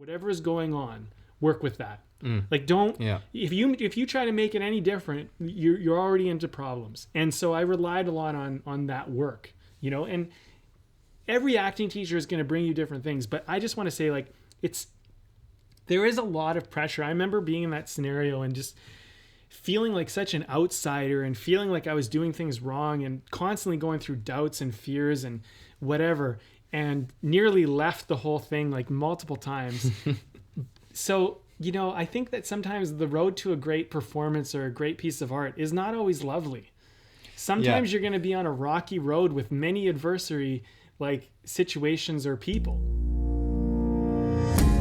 whatever is going on, work with that. Like, don't, if you try to make it any different, you're already into problems. And so I relied a lot on that work, and every acting teacher is going to bring you different things, but I just want to say, like, there is a lot of pressure. I remember being in that scenario and just feeling like such an outsider and feeling like I was doing things wrong and constantly going through doubts and fears and whatever, and nearly left the whole thing like multiple times. So, I think that sometimes the road to a great performance or a great piece of art is not always lovely. Sometimes you're going to be on a rocky road with many adversary like situations or people.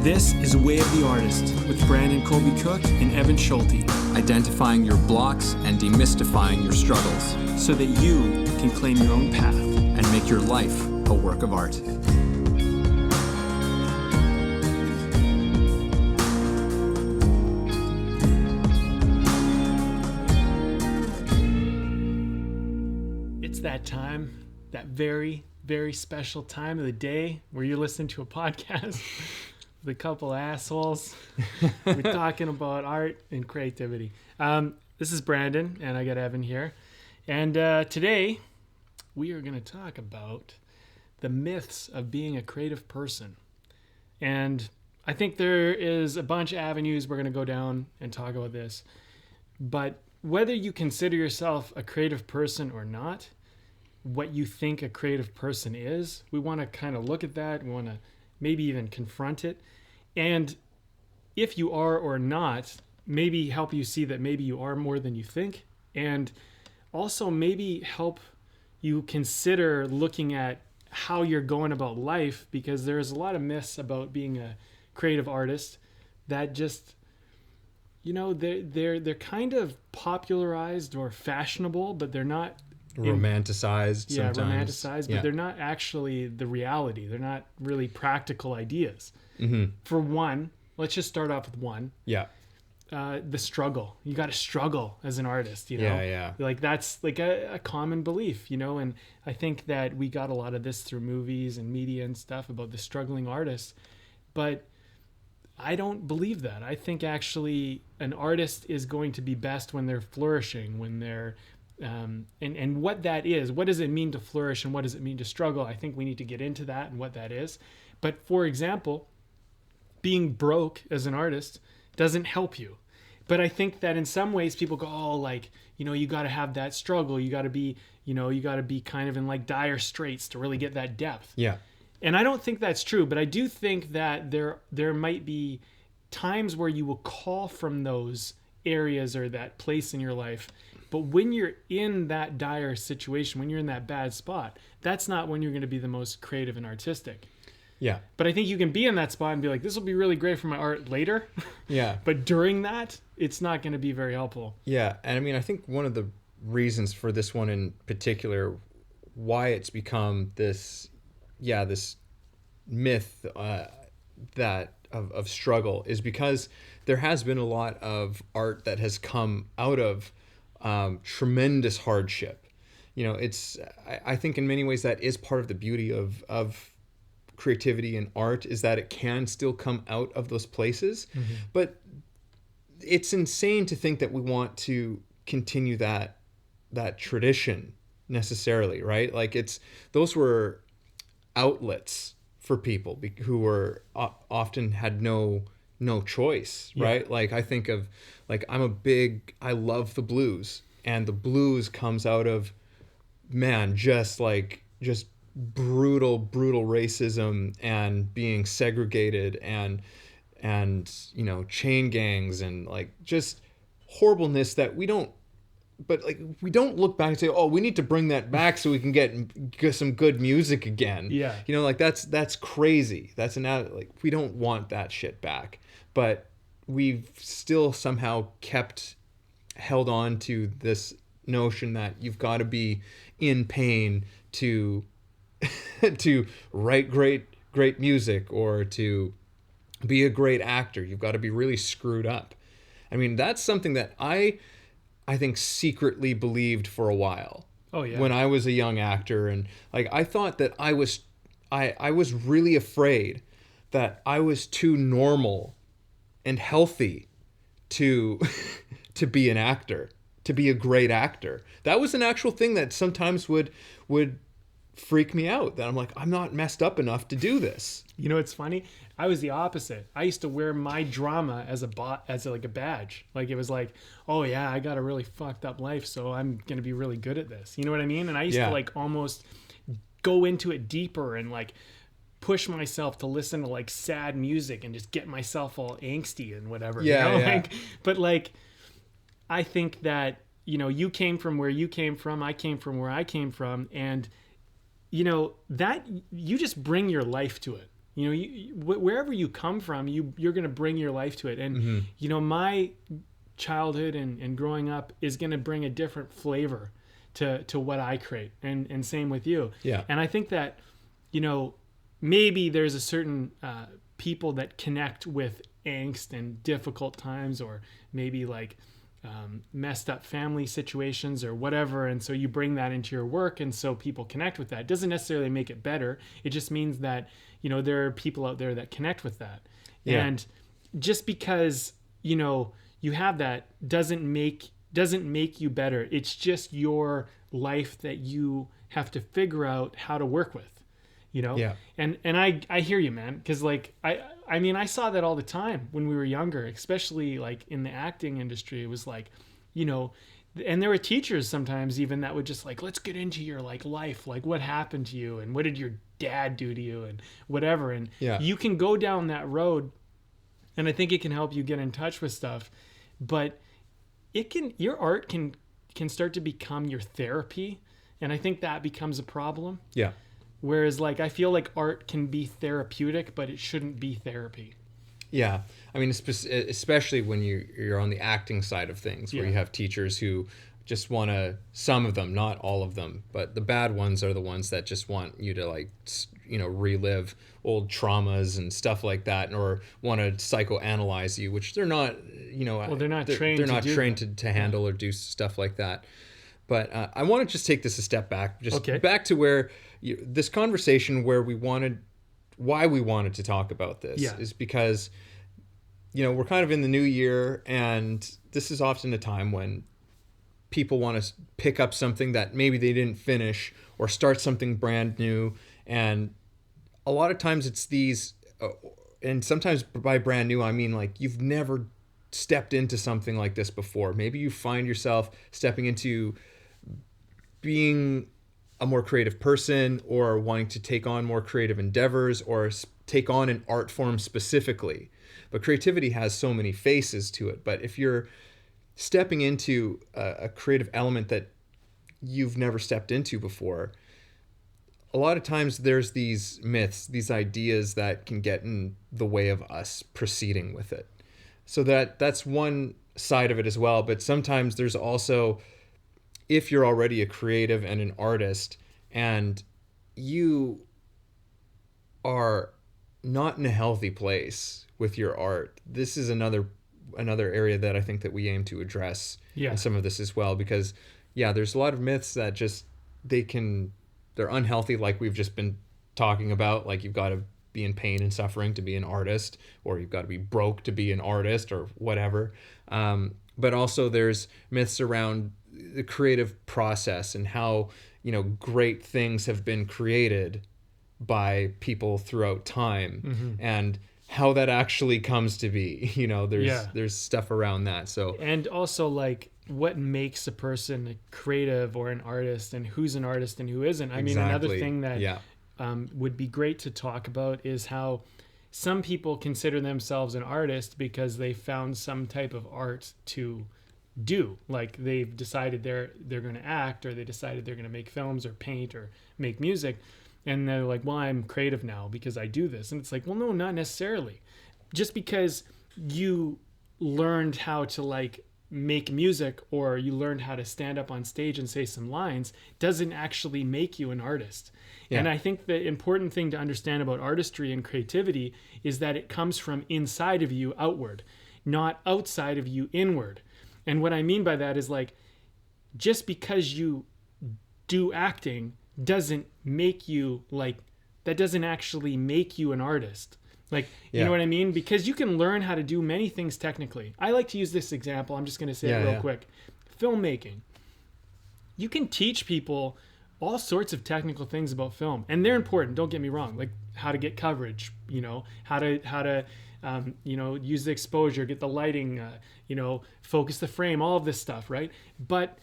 This is Way of the Artist with Brandon Colby Cook and Evan Schulte. Identifying your blocks and demystifying your struggles so that you can claim your own path and make your life a work of art. It's that time, that very, very special time of the day where you're listening to a podcast with a couple assholes. We're talking about art and creativity. This is Brandon, and I got Evan here. And today, we are going to talk about the myths of being a creative person. And I think there is a bunch of avenues we're going to go down and talk about this. But whether you consider yourself a creative person or not, what you think a creative person is, we want to kind of look at that. We want to maybe even confront it. And if you are or not, maybe help you see that maybe you are more than you think. And also maybe help you consider looking at how you're going about life, because there's a lot of myths about being a creative artist that just, they're kind of popularized or fashionable, but they're not romanticized sometimes. Romanticized, but they're not actually the reality. They're not really practical ideas. For one, let's just start off with one. The struggle. You got to struggle as an artist, Like that's like a common belief, and I think that we got a lot of this through movies and media and stuff about the struggling artist, but I don't believe that. I think actually an artist is going to be best when they're flourishing, when they're and what that is. What does it mean to flourish and what does it mean to struggle? I think we need to get into that and what that is. But for example, being broke as an artist doesn't help you. But I think that in some ways people go, you got to have that struggle. You got to be, kind of in like dire straits to really get that depth. Yeah. And I don't think that's true, but I do think that there might be times where you will call from those areas or that place in your life. But when you're in that dire situation, when you're in that bad spot, that's not when you're going to be the most creative and artistic. Yeah. But I think you can be in that spot and be like, this will be really great for my art later. Yeah. But during that, it's not going to be very helpful. Yeah. And I mean, I think one of the reasons for this one in particular, why it's become this myth that of struggle is because there has been a lot of art that has come out of tremendous hardship. I think in many ways that is part of the beauty of creativity and art, is that it can still come out of those places. But it's insane to think that we want to continue that tradition necessarily, right? Like those were outlets for people who were often had no choice, right? Like I think of I love the blues, and the blues comes out of just brutal racism and being segregated and chain gangs and like just horribleness that we don't look back and say, oh, we need to bring that back so we can get some good music again. Yeah. That's crazy. We don't want that shit back. But we've still somehow held on to this notion that you've got to be in pain to write great music or to be a great actor. You've got to be really screwed up. I mean, that's something that I think secretly believed for a while. Oh yeah. When I was a young actor, and like I thought that I was really afraid that I was too normal and healthy to to be an actor, to be a great actor. That was an actual thing that sometimes would freak me out, that I'm like, I'm not messed up enough to do this. You know, it's funny. I was the opposite. I used to wear my drama as like a badge. Like it was like, oh yeah, I got a really fucked up life, so I'm going to be really good at this. You know what I mean? And I used to like almost go into it deeper and like push myself to listen to like sad music and just get myself all angsty and whatever. Yeah, you know? yeah. Like, but like, I think that, you know, you came from where you came from. I came from where I came from. And, you know, that you just bring your life to it. You know, wherever you come from, you're going to bring your life to it. And, you know, my childhood and growing up is going to bring a different flavor to what I create. And same with you. Yeah. And I think that, you know, maybe there's a certain people that connect with angst and difficult times, or maybe like messed up family situations or whatever. And so you bring that into your work. And so people connect with that. It doesn't necessarily make it better. It just means that, you know, there are people out there that connect with that. Yeah. And just because, you know, you have that doesn't make you better. It's just your life that you have to figure out how to work with, you know? Yeah. And I hear you, man. Cause like, I mean, I saw that all the time when we were younger, especially like in the acting industry. It was like, you know, and there were teachers sometimes even that would just like, let's get into your like life, like what happened to you and what did your dad do to you and whatever. And you can go down that road, and I think it can help you get in touch with stuff, but your art can start to become your therapy. And I think that becomes a problem. Yeah. Whereas like, I feel like art can be therapeutic, but it shouldn't be therapy. Yeah. I mean, especially when you're on the acting side of things, where you have teachers who just want to, some of them, not all of them, but the bad ones are the ones that just want you to like, you know, relive old traumas and stuff like that, or want to psychoanalyze you, which they're not, you know, well, they're not trained to handle or do stuff like that. But I want to just take this a step back, back to where this conversation, why we wanted to talk about this is because, you know, we're kind of in the new year, and this is often a time when people want to pick up something that maybe they didn't finish, or start something brand new. And a lot of times it's these, and sometimes by brand new, I mean like you've never stepped into something like this before. Maybe you find yourself stepping into being a more creative person, or wanting to take on more creative endeavors, or take on an art form specifically. But creativity has so many faces to it. But if you're stepping into a creative element that you've never stepped into before, a lot of times there's these myths, these ideas that can get in the way of us proceeding with it. So that's one side of it as well. But sometimes there's also, if you're already a creative and an artist, and you are not in a healthy place with your art, this is another area that I think that we aim to address in some of this as well. Because there's a lot of myths that just they're unhealthy, like we've just been talking about. Like you've got to be in pain and suffering to be an artist, or you've got to be broke to be an artist, or whatever. But also there's myths around the creative process, and how, you know, great things have been created by people throughout time, and how that actually comes to be. You know, there's stuff around that. So, and also like what makes a person a creative or an artist, and who's an artist and who isn't. I mean, another thing that would be great to talk about is how some people consider themselves an artist because they found some type of art to do. Like they've decided they're going to act, or they decided they're going to make films or paint or make music. And they're like, well, I'm creative now because I do this. And it's like, well, no, not necessarily. Just because you learned how to like make music, or you learned how to stand up on stage and say some lines, doesn't actually make you an artist. Yeah. And I think the important thing to understand about artistry and creativity is that it comes from inside of you outward, not outside of you inward. And what I mean by that is like, just because you do acting doesn't make you like, that doesn't actually make you an artist. Like, you know what I mean? Because you can learn how to do many things technically. I like to use this example. I'm just going to say it real quick. Filmmaking. You can teach people all sorts of technical things about film, and they're important. Don't get me wrong. Like how to get coverage, how to use the exposure, get the lighting, focus the frame, all of this stuff, right? But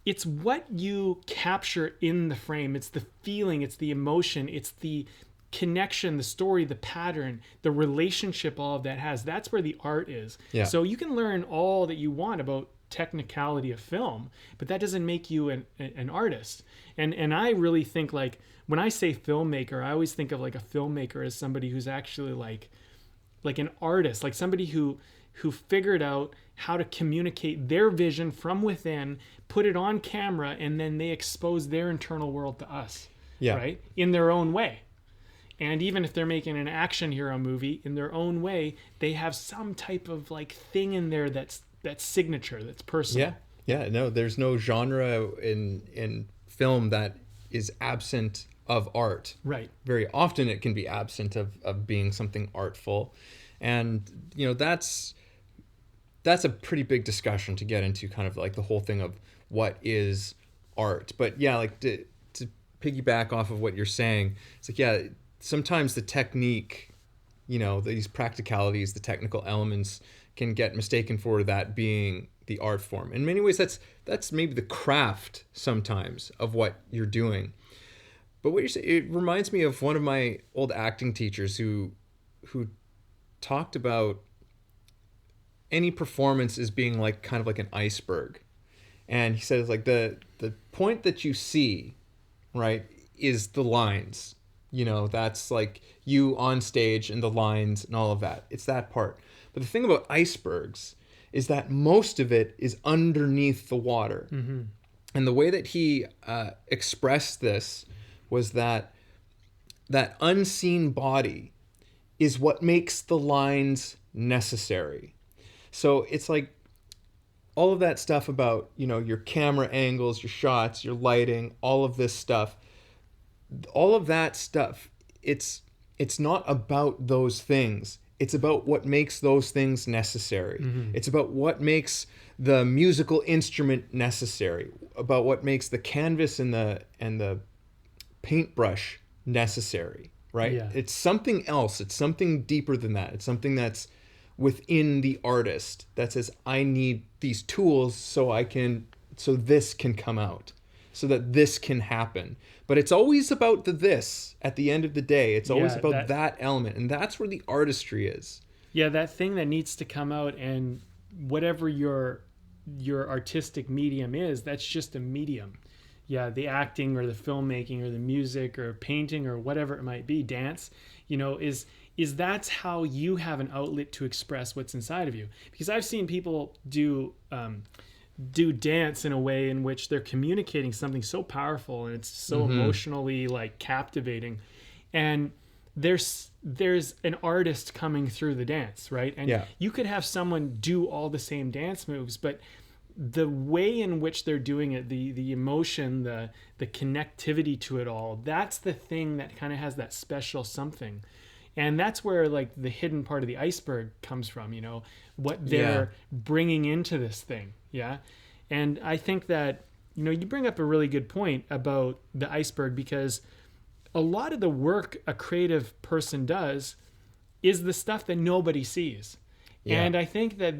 it's what you capture in the frame. It's the feeling, it's the emotion, it's the connection, the story, the pattern, the relationship all of that has. That's where the art is. Yeah. So you can learn all that you want about technicality of film, but that doesn't make you an artist. And I really think, like, when I say filmmaker, I always think of like a filmmaker as somebody who's actually like an artist, like somebody who figured out how to communicate their vision from within, put it on camera, and then they expose their internal world to us, right? In their own way. And even if they're making an action hero movie in their own way, they have some type of like thing in there that's signature, that's personal. Yeah. No, there's no genre in film that is absent of art. Right. Very often it can be absent of being something artful. And, that's a pretty big discussion to get into, kind of like the whole thing of what is art. But yeah, like to piggyback off of what you're saying, it's like, sometimes the technique, these practicalities, the technical elements can get mistaken for that being the art form. In many ways, that's maybe the craft sometimes of what you're doing. But what you're saying, it reminds me of one of my old acting teachers who talked about any performance as being like kind of like an iceberg. And he says, like, the point that you see, right, is the lines. That's like you on stage and the lines and all of that. It's that part. But the thing about icebergs is that most of it is underneath the water. Mm-hmm. And the way that he expressed this was that unseen body is what makes the lines necessary. So it's like all of that stuff about, your camera angles, your shots, your lighting, all of this stuff. All of that stuff, it's not about those things. It's about what makes those things necessary. Mm-hmm. It's about what makes the musical instrument necessary, about what makes the canvas and the paintbrush necessary, right? Yeah. It's something else. It's something deeper than that. It's something that's within the artist that says, I need these tools so this can come out, so that this can happen. But it's always about this at the end of the day. It's always about that element. And that's where the artistry is. Yeah, that thing that needs to come out, and whatever your artistic medium is, that's just a medium. Yeah, the acting or the filmmaking or the music or painting or whatever it might be, dance, is that's how you have an outlet to express what's inside of you. Because I've seen people do dance in a way in which they're communicating something so powerful, and it's so emotionally like captivating, and there's an artist coming through the dance, right? And you could have someone do all the same dance moves, but the way in which they're doing it, the emotion, the connectivity to it all, that's the thing that kind of has that special something. And that's where like the hidden part of the iceberg comes from, what they're bringing into this thing. Yeah. And I think that, you bring up a really good point about the iceberg, because a lot of the work a creative person does is the stuff that nobody sees. Yeah. And I think that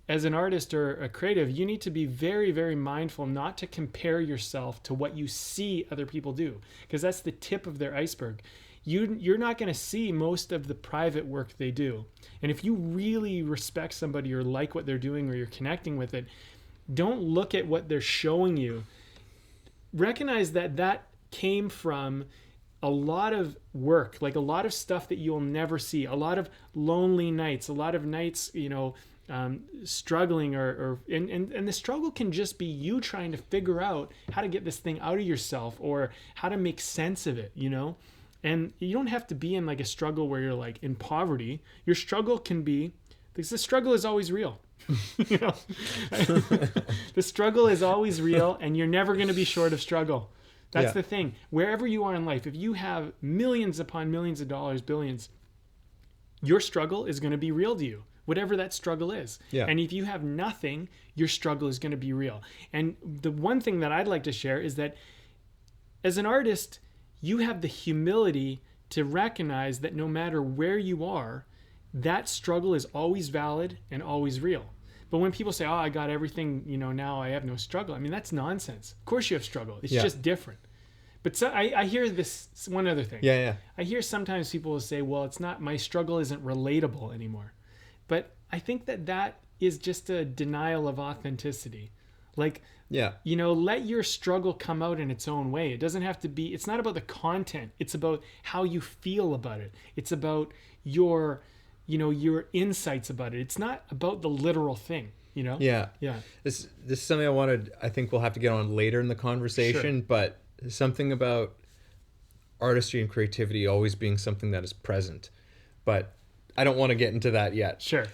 as an artist or a creative, you need to be very, very mindful not to compare yourself to what you see other people do, because that's the tip of their iceberg. You're not going to see most of the private work they do. And if you really respect somebody or like what they're doing or you're connecting with it, don't look at what they're showing you. Recognize that came from a lot of work, like a lot of stuff that you'll never see, a lot of lonely nights, a lot of nights, struggling and the struggle can just be you trying to figure out how to get this thing out of yourself or how to make sense of it, And you don't have to be in like a struggle where you're like in poverty. Your struggle can be, because the struggle is always real. The struggle is always real, and you're never going to be short of struggle. That's the thing. Wherever you are in life, if you have millions upon millions of dollars, billions, your struggle is going to be real to you, whatever that struggle is. Yeah. And if you have nothing, your struggle is going to be real. And the one thing that I'd like to share is that as an artist, you have the humility to recognize that no matter where you are, that struggle is always valid and always real. But when people say, oh, I got everything, now I have no struggle. I mean, that's nonsense. Of course you have struggle. It's just different. But so I hear this one other thing. Yeah. I hear sometimes people will say, well, it's not, my struggle isn't relatable anymore. But I think that is just a denial of authenticity. Like, let your struggle come out in its own way. It doesn't have to be, it's not about the content. It's about how you feel about it. It's about your insights about it. It's not about the literal thing, Yeah. This is something I think we'll have to get on later in the conversation, but something about artistry and creativity always being something that is present. But I don't want to get into that yet. Sure.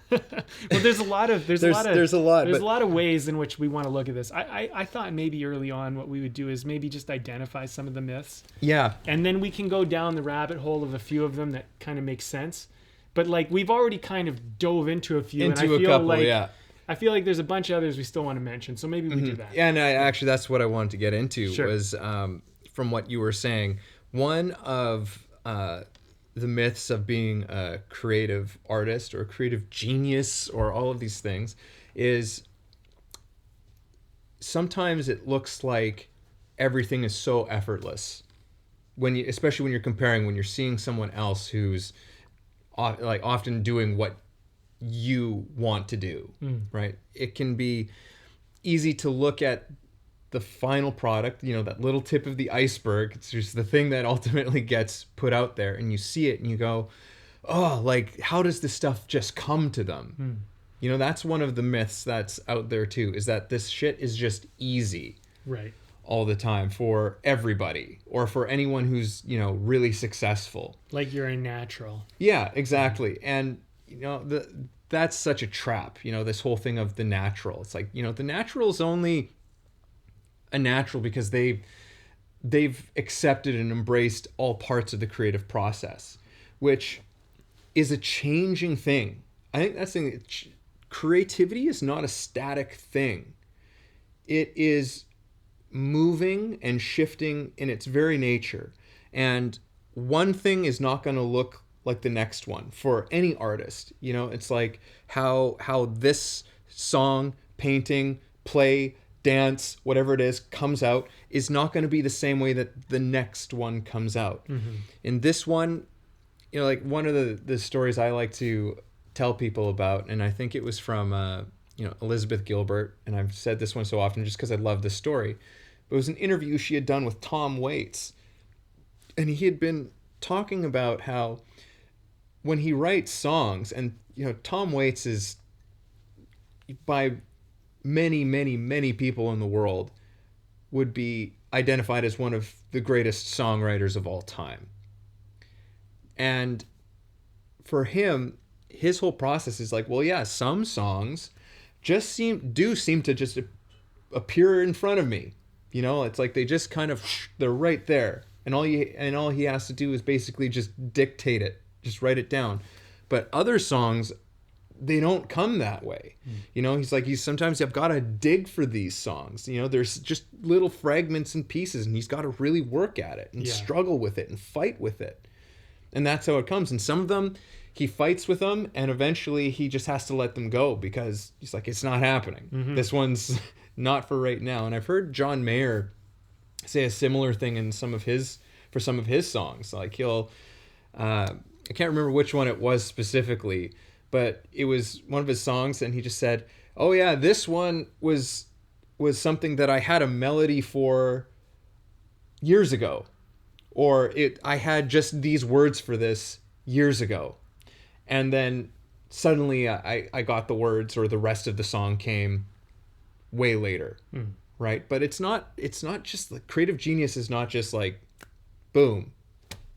Well, there's a lot of ways in which we want to look at this. I thought maybe early on what we would do is maybe just identify some of the myths. Yeah. And then we can go down the rabbit hole of a few of them that kind of make sense. But like we've already kind of dove into a few. I feel like there's a bunch of others we still want to mention. So maybe we do that. Yeah, and actually that's what I wanted to get into was from what you were saying. One of the myths of being a creative artist or a creative genius or all of these things is sometimes it looks like everything is so effortless especially when you're seeing someone else who's often doing what you want to do, right? It can be easy to look at the final product, that little tip of the iceberg. It's just the thing that ultimately gets put out there, and you see it and you go, oh, like, how does this stuff just come to them? That's one of the myths that's out there too, is that this shit is just easy all the time for everybody or for anyone who's, really successful. Like you're a natural. Yeah, exactly. And, that's such a trap, this whole thing of the natural. It's like, the natural is only a natural because they've accepted and embraced all parts of the creative process, which is a changing thing. I think that's the thing. Creativity is not a static thing. It is moving and shifting in its very nature. And one thing is not going to look like the next one for any artist. It's like how this song, painting, play, dance, whatever it is, comes out is not going to be the same way that the next one comes out. In this one, like one of the stories I like to tell people about, and I think it was from Elizabeth Gilbert, and I've said this one so often just because I love this story, but it was an interview she had done with Tom Waits, and he had been talking about how when he writes songs, and Tom Waits is by many, many, many people in the world would be identified as one of the greatest songwriters of all time. And for him, his whole process is like, well, yeah, some songs just seem to just appear in front of me. It's like they just kind of, they're right there. And all he has to do is basically just dictate it, just write it down. But other songs, they don't come that way. He's like, sometimes you've got to dig for these songs. There's just little fragments and pieces, and he's got to really work at it and struggle with it and fight with it. And that's how it comes. And some of them, he fights with them, and eventually he just has to let them go because he's like, it's not happening. This one's not for right now. And I've heard John Mayer say a similar thing in some of his songs. Like he'll, I can't remember which one it was specifically, but it was one of his songs, and he just said, oh yeah, this one was something that I had a melody for years ago, or I had just these words for this years ago, and then suddenly I got the words, or the rest of the song came way later. Right? But it's not just like, creative genius is not just like, boom,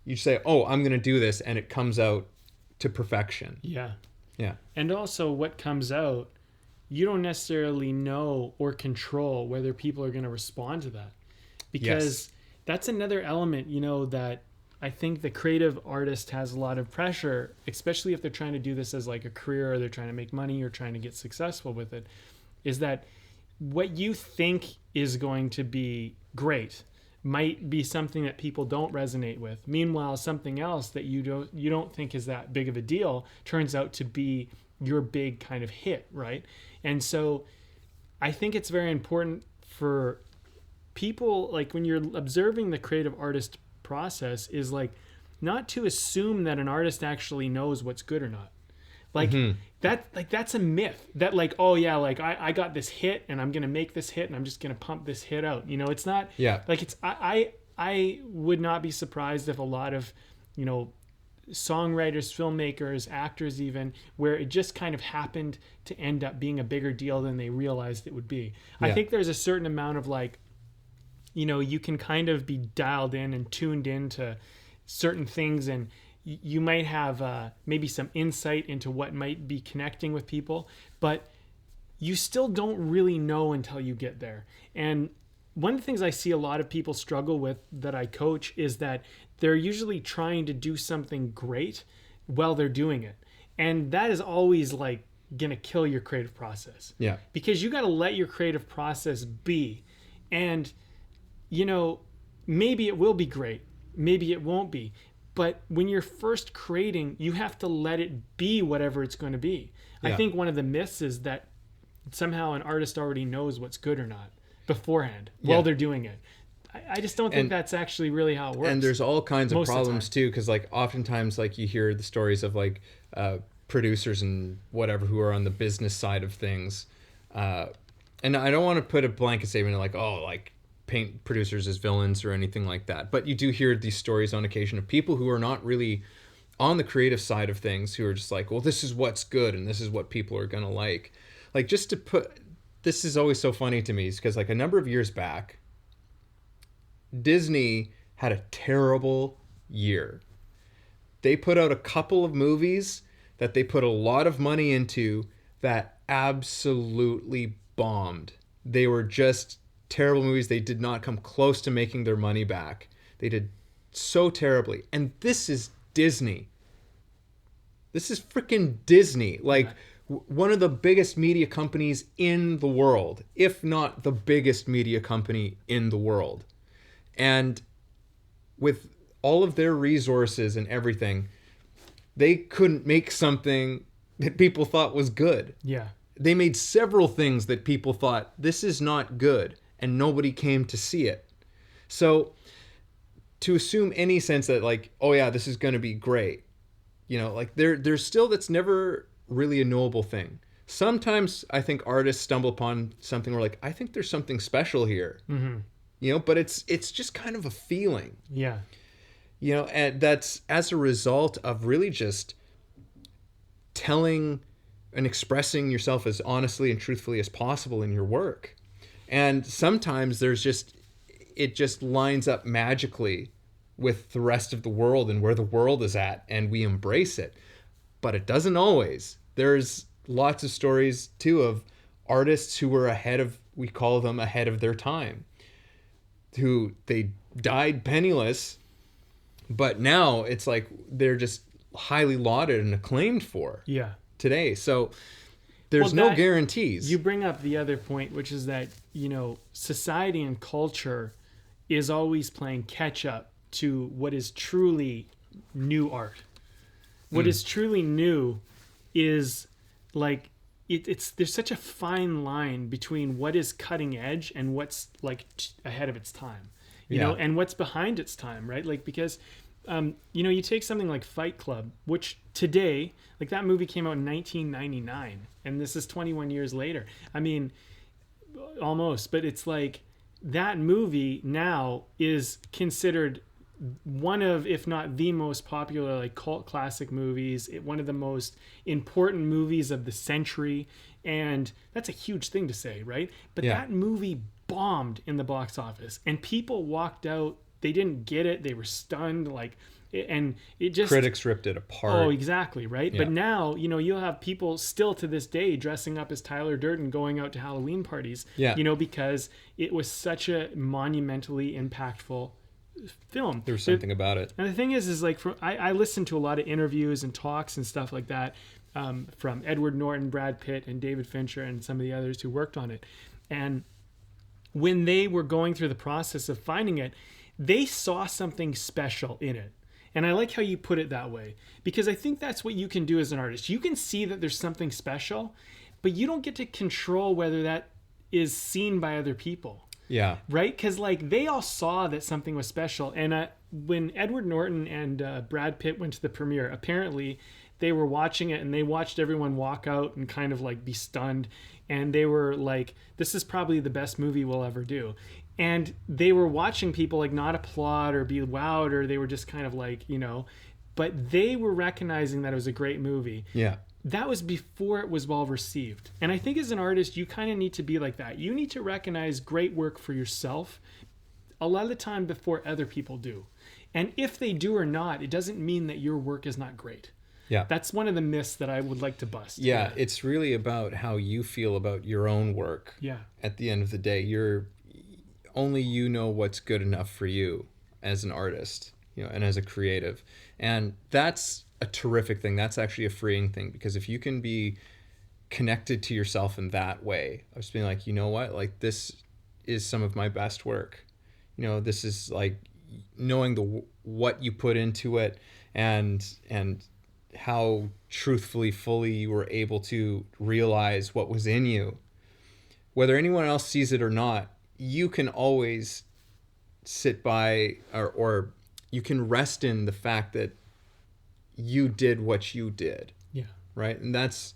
you say, oh, I'm going to do this, and it comes out to perfection. Yeah. And also what comes out, you don't necessarily know or control whether people are going to respond to that, because that's another element, that I think the creative artist has a lot of pressure, especially if they're trying to do this as like a career, or they're trying to make money or trying to get successful with it, is that what you think is going to be great might be something that people don't resonate with. Meanwhile, something else that you don't think is that big of a deal turns out to be your big kind of hit, right? And so I think it's very important for people, like when you're observing the creative artist process, is like not to assume that an artist actually knows what's good or not. Like that's a myth that like, oh yeah, like I got this hit and I'm going to make this hit and I'm just going to pump this hit out. You know, it's not like it's, I would not be surprised if a lot of, you know, songwriters, filmmakers, actors even, where it just kind of happened to end up being a bigger deal than they realized it would be. I think there's a certain amount of like, you know, you can kind of be dialed in and tuned into certain things, and you might have maybe some insight into what might be connecting with people, but you still don't really know until you get there. And one of the things I see a lot of people struggle with that I coach is that they're usually trying to do something great while they're doing it. And that is always like going to kill your creative process. Yeah. Because you got to let your creative process be. And, you know, maybe it will be great. Maybe it won't be. But when you're first creating, you have to let it be whatever it's going to be. I think one of the myths is that somehow an artist already knows what's good or not beforehand while they're doing it. I just don't think that's actually really how it works. And there's all kinds of problems too, because like oftentimes like you hear the stories of like producers and whatever who are on the business side of things. And I don't want to put a blanket statement like, oh, like paint producers as villains or anything like that. But you do hear these stories on occasion of people who are not really on the creative side of things, who are just like, well, this is what's good and this is what people are going to like. Like, just to put, this is always so funny to me, is because like a number of years back, Disney had a terrible year. They put out a couple of movies that they put a lot of money into that absolutely bombed. They were just terrible movies. They did not come close to making their money back. They did so terribly. And this is Disney. This is freaking Disney. Like, one of the biggest media companies in the world, if not the biggest media company in the world. And with all of their resources and everything, they couldn't make something that people thought was good. Yeah. They made several things that people thought, this is not good, and nobody came to see it. So to assume any sense that like, oh yeah, this is going to be great, you know, like there's still, that's never really a knowable thing. Sometimes I think artists stumble upon something where like, I think there's something special here. Mm-hmm. You know, but it's just kind of a feeling. Yeah. You know, and that's as a result of really just telling and expressing yourself as honestly and truthfully as possible in your work. And sometimes it just lines up magically with the rest of the world and where the world is at, and we embrace it. But it doesn't always. There's lots of stories too of artists who were we call them ahead of their time, who they died penniless, but now it's like they're just highly lauded and acclaimed for today. So there's no guarantees. You bring up the other point, which is that, you know, society and culture is always playing catch up to what is truly new art. What is truly new is like, there's such a fine line between what is cutting edge and what's like ahead of its time, you know, and what's behind its time, right? Like, because, you know, you take something like Fight Club, which today, like that movie came out in 1999, and this is 21 years later. I mean, almost, but it's like that movie now is considered one of, if not the most popular, like cult classic movies, one of the most important movies of the century. And that's a huge thing to say, right? But that movie bombed in the box office, and people walked out, they didn't get it. They were stunned. Like, and it just, critics ripped it apart. Oh, exactly. Right. Yeah. But now, you know, you'll have people still to this day dressing up as Tyler Durden, going out to Halloween parties, you know, because it was such a monumentally impactful film. There was something about it. And the thing is like, I listened to a lot of interviews and talks and stuff like that from Edward Norton, Brad Pitt, and David Fincher, and some of the others who worked on it. And when they were going through the process of finding it, they saw something special in it. And I like how you put it that way, because I think that's what you can do as an artist. You can see that there's something special, but you don't get to control whether that is seen by other people. Yeah. Right? Because like they all saw that something was special. And when Edward Norton and Brad Pitt went to the premiere, apparently they were watching it and they watched everyone walk out and kind of like be stunned. And they were like, this is probably the best movie we'll ever do. And they were watching people like not applaud or be wowed, or they were just kind of like, you know, but they were recognizing that it was a great movie. Yeah. That was before it was well received. And I think as an artist, you kind of need to be like that. You need to recognize great work for yourself a lot of the time before other people do. And if they do or not, it doesn't mean that your work is not great. Yeah. That's one of the myths that I would like to bust. Yeah. It's really about how you feel about your own work. Yeah. At the end of the day, only you know what's good enough for you as an artist, you know, and as a creative. And that's a terrific thing. That's actually a freeing thing, because if you can be connected to yourself in that way, of just being like, you know what, like this is some of my best work. You know, this is like knowing what you put into it, and how truthfully, fully you were able to realize what was in you. Whether anyone else sees it or not, you can always sit by or you can rest in the fact that you did what you did. Yeah. Right. And that's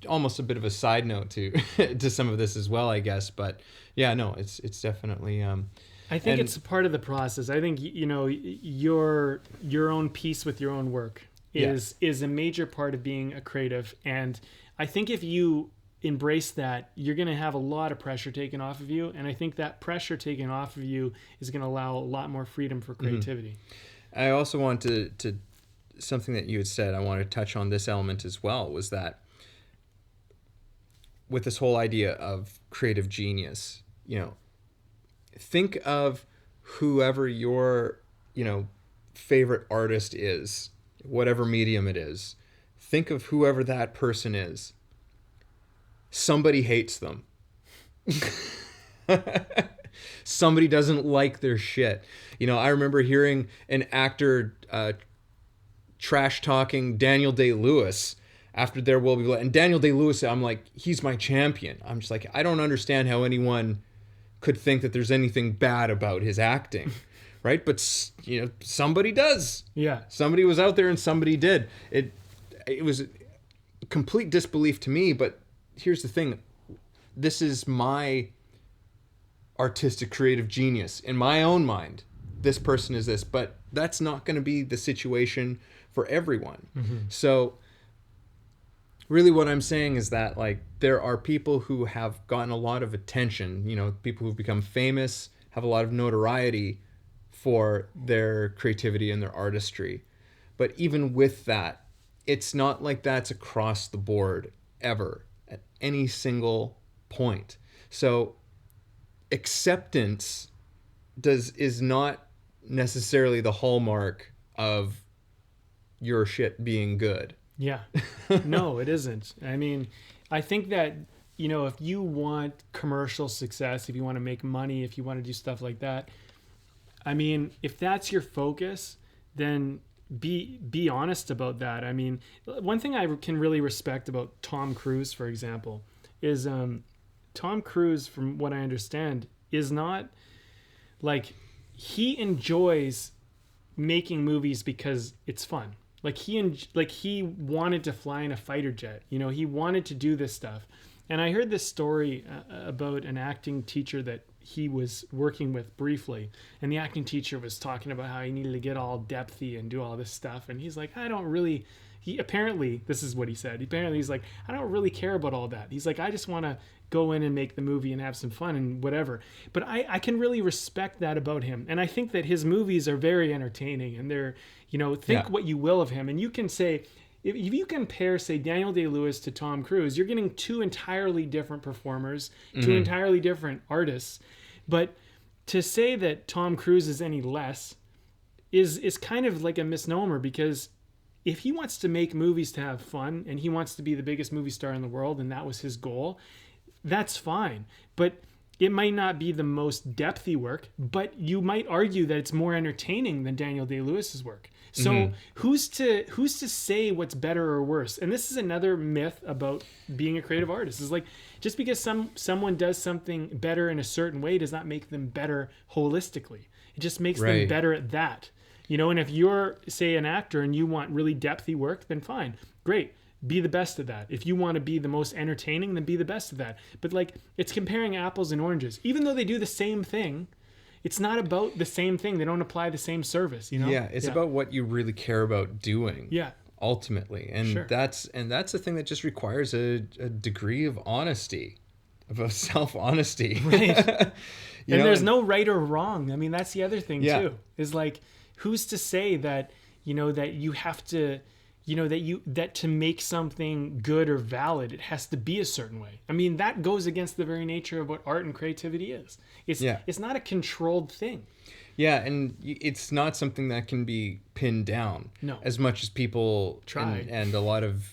almost a bit of a side note to to some of this as well, I guess. But yeah, no, it's definitely I think it's a part of the process. I think, you know, your own peace with your own work is a major part of being a creative. And I think if you embrace that, you're going to have a lot of pressure taken off of you. And I think that pressure taken off of you is going to allow a lot more freedom for creativity. I also want to something that you had said, I want to touch on this element as well, was that with this whole idea of creative genius, you know, think of whoever your, you know, favorite artist is, whatever medium it is. Think of whoever that person is. Somebody hates them. Somebody doesn't like their shit. You know, I remember hearing an actor trash talking Daniel Day-Lewis after There Will Be Blood. And Daniel Day-Lewis, I'm like, he's my champion. I'm just like, I don't understand how anyone could think that there's anything bad about his acting. Right? But, you know, somebody does. Yeah. Somebody was out there and somebody did. It was complete disbelief to me, but here's the thing. This is my artistic creative genius. In my own mind, this person is this, but that's not going to be the situation for everyone. So really what I'm saying is that, like, there are people who have gotten a lot of attention, you know, people who've become famous, have a lot of notoriety for their creativity and their artistry. But even with that, it's not like that's across the board ever at any single point. So acceptance is not necessarily the hallmark of your shit being good. Yeah. No, it isn't. I mean, I think that, you know, if you want commercial success, if you want to make money, if you want to do stuff like that, I mean, if that's your focus, then be honest about that. I mean, one thing I can really respect about Tom Cruise, for example, is Tom Cruise, from what I understand, is not like, he enjoys making movies because it's fun. Like he wanted to fly in a fighter jet. You know, he wanted to do this stuff. And I heard this story about an acting teacher that he was working with briefly. And the acting teacher was talking about how he needed to get all depthy and do all this stuff. And he's like, apparently, this is what he said. Apparently, he's like, I don't really care about all that. He's like, I just want to go in and make the movie and have some fun and whatever. But I can really respect that about him. And I think that his movies are very entertaining, and they're, you know, think what you will of him. And you can say, if you compare, say, Daniel Day-Lewis to Tom Cruise, you're getting two entirely different performers, two entirely different artists. But to say that Tom Cruise is any less is kind of like a misnomer, because if he wants to make movies to have fun and he wants to be the biggest movie star in the world and that was his goal, that's fine. But it might not be the most depthy work, but you might argue that it's more entertaining than Daniel Day-Lewis's work. So who's to say what's better or worse? And this is another myth about being a creative artist. Is like, just because someone does something better in a certain way does not make them better holistically. It just makes them better at that. You know, and if you're, say, an actor and you want really depthy work, then fine, great. Be the best at that. If you want to be the most entertaining, then be the best at that. But like, it's comparing apples and oranges. Even though they do the same thing, it's not about the same thing. They don't apply the same service, you know? Yeah, it's about what you really care about doing. Yeah. Ultimately. And that's a thing that just requires a degree of honesty, of self-honesty. Right. And there's no right or wrong. I mean, that's the other thing too. Is like, who's to say that, you know, that you have to, you know, that to make something good or valid, it has to be a certain way. I mean, that goes against the very nature of what art and creativity is. It's not a controlled thing. Yeah, and it's not something that can be pinned down. No. As much as people try, and a lot of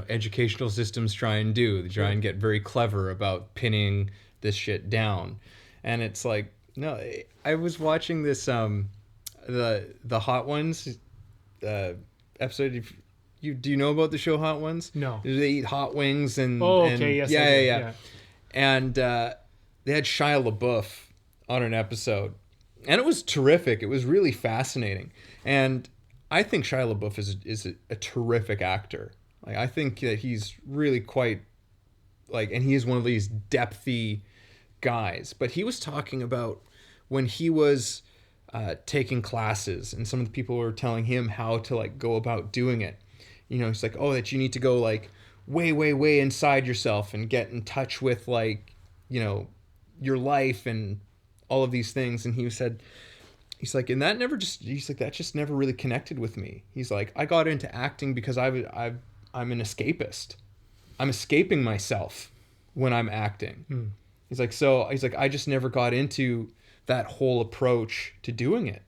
educational systems try and do. They try and get very clever about pinning this shit down, and it's like, no. I was watching this the Hot Ones episode. Do you know about the show Hot Ones? No. They eat hot wings and yes, yeah. And they had Shia LaBeouf on an episode, and it was terrific. It was really fascinating, and I think Shia LaBeouf is a terrific actor. Like, I think that he's really quite and he is one of these depthy guys. But he was talking about when he was taking classes, and some of the people were telling him how to go about doing it. You know, he's like, oh, that you need to go way inside yourself and get in touch with your life and all of these things. And he's like, and that that just never really connected with me. He's like, I got into acting because I'm an escapist. I'm escaping myself when I'm acting. He's like, I just never got into that whole approach to doing it.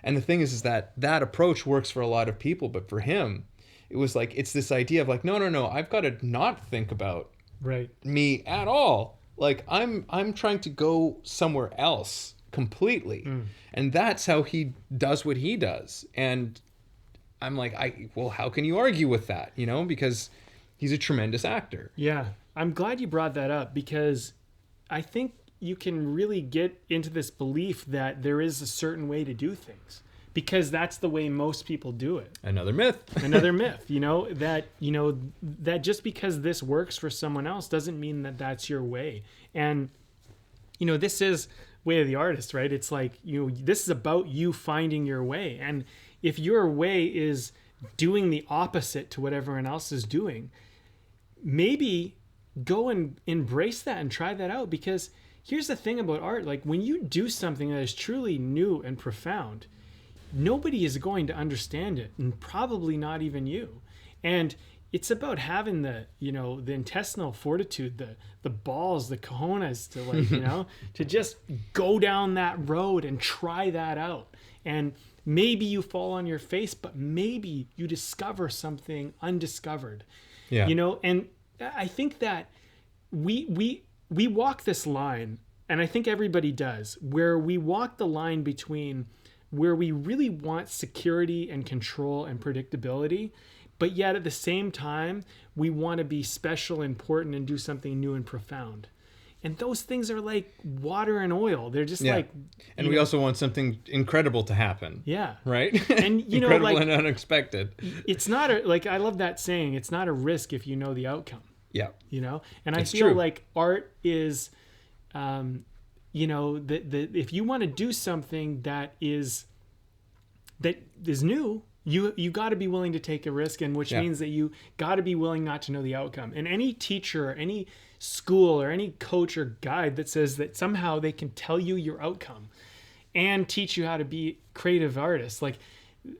And the thing is that approach works for a lot of people, but for him, it was like, it's this idea of no, I've got to not think about me at all. Like, I'm trying to go somewhere else completely. And that's how he does what he does. And I'm like, how can you argue with that? You know, because he's a tremendous actor. Yeah. I'm glad you brought that up, because I think you can really get into this belief that there is a certain way to do things, because that's the way most people do it. Another myth, that just because this works for someone else doesn't mean that that's your way. And, this is way of the artist, right? It's like, this is about you finding your way. And if your way is doing the opposite to what everyone else is doing, maybe go and embrace that and try that out. Because here's the thing about art, when you do something that is truly new and profound, nobody is going to understand it, and probably not even you. And it's about having the intestinal fortitude, the balls, the cojones to to just go down that road and try that out. And maybe you fall on your face, but maybe you discover something undiscovered. Yeah. And I think that we walk this line, and I think everybody does, where we walk the line between where we really want security and control and predictability, but yet at the same time, we want to be special, important, and do something new and profound. And those things are like water and oil. They're just and we also want something incredible to happen. Yeah. Right? And incredible and unexpected. It's not I love that saying, it's not a risk if you know the outcome. Yeah. And I feel like art is if you want to do something that is new, you got to be willing to take a risk, and which means that you got to be willing not to know the outcome. And any teacher, or any school, or any coach or guide that says that somehow they can tell you your outcome and teach you how to be creative artists,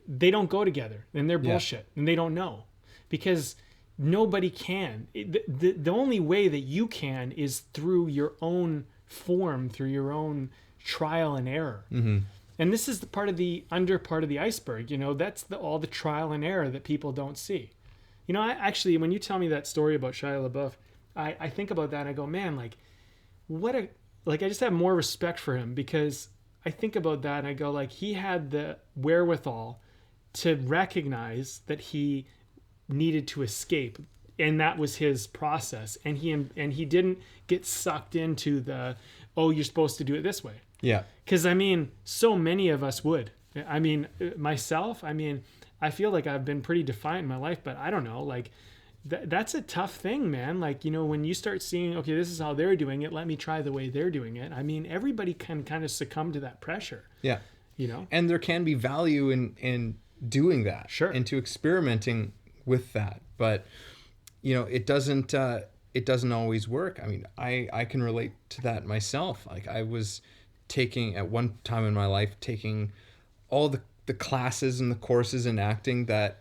they don't go together, and they're bullshit, and they don't know, because nobody can. The only way that you can is through your own form, through your own trial and error. Mm-hmm. And this is the part of the under part of the iceberg. That's all the trial and error that people don't see. I actually, when you tell me that story about Shia LaBeouf, I think about that and I go, man, like I just have more respect for him, because I think about that and I go, like, he had the wherewithal to recognize that he needed to escape, and that was his process. And he didn't get sucked into the, oh, you're supposed to do it this way. Yeah. Because, so many of us would. Myself, I feel like I've been pretty defiant in my life, but I don't know, like, that's a tough thing, man. Like, when you start seeing, okay, this is how they're doing it, let me try the way they're doing it. Everybody can kind of succumb to that pressure. Yeah. And there can be value in doing that. Sure. And to experimenting with that. But, it doesn't always work. I can relate to that myself. Like, I was at one time in my life, taking all the classes and the courses in acting that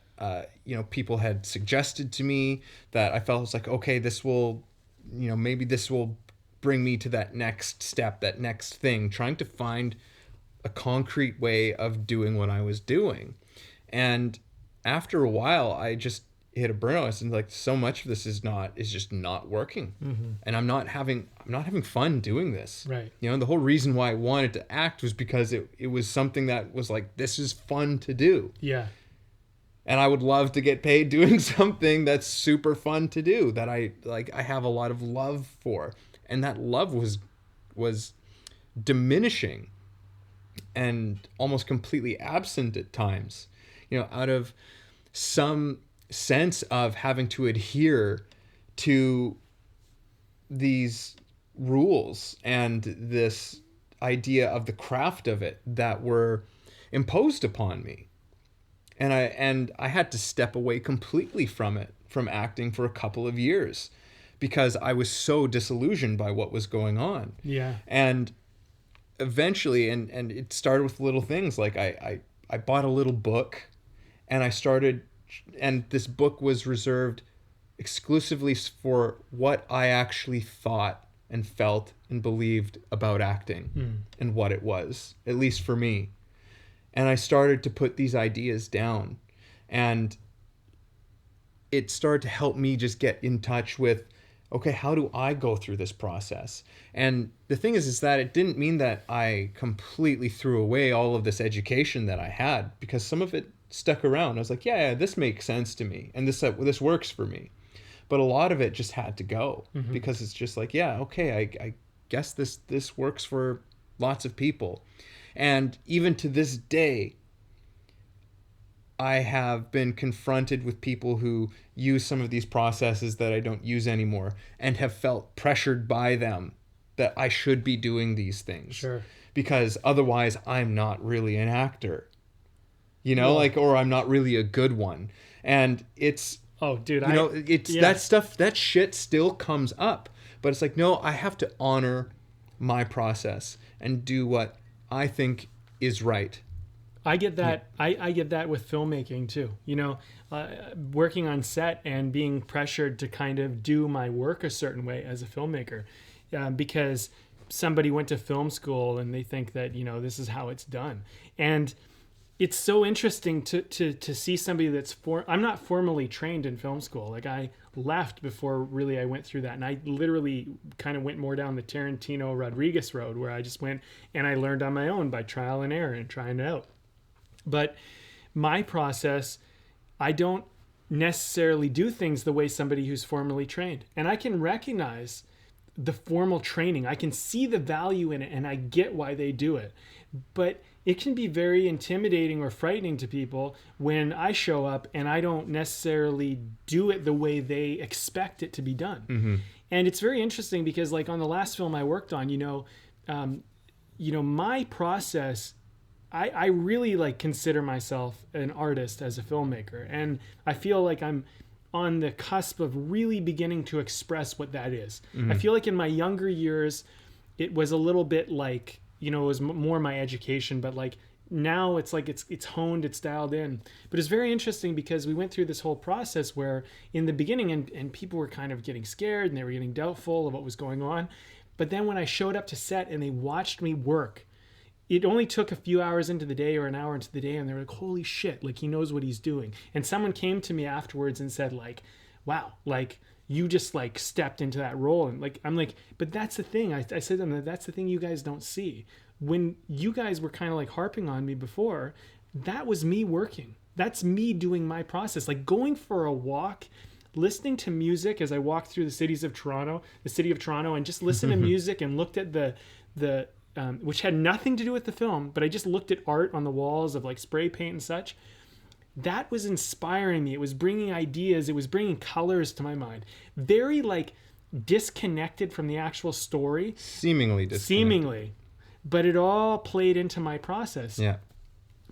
people had suggested to me, that I felt was like, okay, this will, maybe this will bring me to that next step, that next thing, trying to find a concrete way of doing what I was doing. And after a while, I just hit a burnout, and like, so much of this is just not working. Mm-hmm. And I'm not having fun doing this. Right. The whole reason why I wanted to act was because it was something that was like, this is fun to do. Yeah. And I would love to get paid doing something that's super fun to do, that I have a lot of love for. And that love was diminishing and almost completely absent at times, out of some sense of having to adhere to these rules and this idea of the craft of it that were imposed upon me. And I had to step away completely from acting for a couple of years, because I was so disillusioned by what was going on. Yeah. And eventually, and it started with little things, like I bought a little book, and I started, and this book was reserved exclusively for what I actually thought and felt and believed about acting and what it was, at least for me. And I started to put these ideas down, and it started to help me just get in touch with, okay, how do I go through this process? And the thing is that it didn't mean that I completely threw away all of this education that I had, because some of it stuck around. I was like, yeah, this makes sense to me, and this works for me. But a lot of it just had to go, because it's just like, yeah, okay, I guess this works for lots of people. And even to this day, I have been confronted with people who use some of these processes that I don't use anymore, and have felt pressured by them that I should be doing these things. Sure. Because otherwise I'm not really an actor. Well, or I'm not really a good one. And it's, oh, dude, that stuff, that shit still comes up. But it's like, no, I have to honor my process and do what I think is right. I get that. I get that with filmmaking too. Working on set and being pressured to kind of do my work a certain way as a filmmaker, because somebody went to film school and they think that this is how it's done. And it's so interesting to see somebody that's I'm not formally trained in film school. Like, I left before really I went through that. And I literally kind of went more down the Tarantino Rodriguez road, where I just went and I learned on my own by trial and error and trying it out. But my process, I don't necessarily do things the way somebody who's formally trained. And I can recognize the formal training. I can see the value in it, and I get why they do it. But it can be very intimidating or frightening to people when I show up and I don't necessarily do it the way they expect it to be done. Mm-hmm. And it's very interesting because, like, on the last film I worked on, my process, I really consider myself an artist as a filmmaker. And I feel like I'm on the cusp of really beginning to express what that is. Mm-hmm. I feel like in my younger years, it was a little bit like, it was more my education, but now it's it's honed, it's dialed in. But it's very interesting because we went through this whole process where in the beginning, and people were kind of getting scared and they were getting doubtful of what was going on. But then when I showed up to set and they watched me work, it only took a few hours into the day or an hour into the day, and they're like, holy shit, like he knows what he's doing. And someone came to me afterwards and said like, wow, like you just like stepped into that role. And like, I'm like, but that's the thing. I said to them, that's the thing you guys don't see. When you guys were kind of like harping on me before, that was me working. That's me doing my process, like going for a walk, listening to music as I walked through the city of Toronto, and just listened to music and looked at the which had nothing to do with the film, but I just looked at art on the walls of like spray paint and such. That was inspiring me. It was bringing ideas. It was bringing colors to my mind. Very like disconnected from the actual story. Seemingly disconnected. Seemingly. But it all played into my process. Yeah.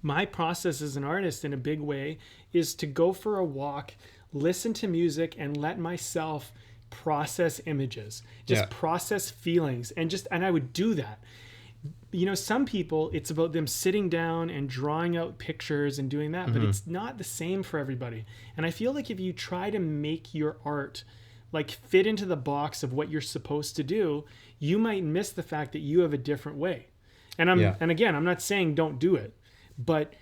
My process as an artist in a big way is to go for a walk, listen to music, and let myself process images, just process feelings. And I would do that. You know, some people, it's about them sitting down and drawing out pictures and doing that, but it's not the same for everybody. And I feel like if you try to make your art like fit into the box of what you're supposed to do, you might miss the fact that you have a different way. And and again, I'm not saying don't do it, but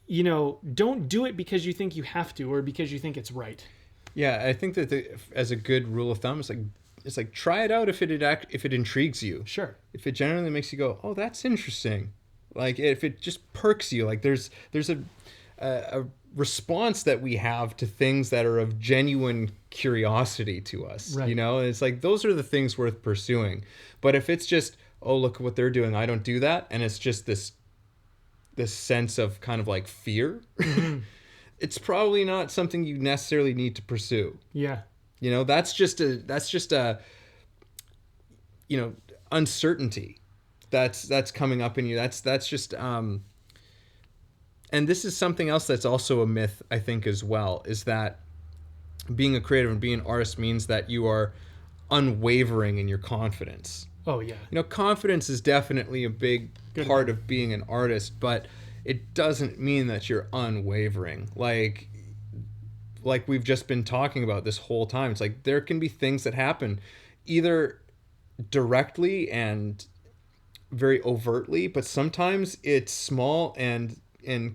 you know, don't do it because you think you have to or because you think it's right. Yeah, I think that as a good rule of thumb, it's like try it out if it intrigues you. Sure. If it generally makes you go, oh, that's interesting. Like if it just perks you, like there's a response that we have to things that are of genuine curiosity to us. Right. You know, and it's like those are the things worth pursuing. But if it's just, oh, look at what they're doing, I don't do that, and it's just this sense of kind of like fear, it's probably not something you necessarily need to pursue. Yeah. You know, that's just a you know, uncertainty that's coming up in you. That's just and this is something else that's also a myth, I think, as well, is that being a creative and being an artist means that you are unwavering in your confidence. Oh yeah. You know, confidence is definitely a big part of being an artist, but it doesn't mean that you're unwavering. Like we've just been talking about this whole time. It's like there can be things that happen either directly and very overtly, but sometimes it's small and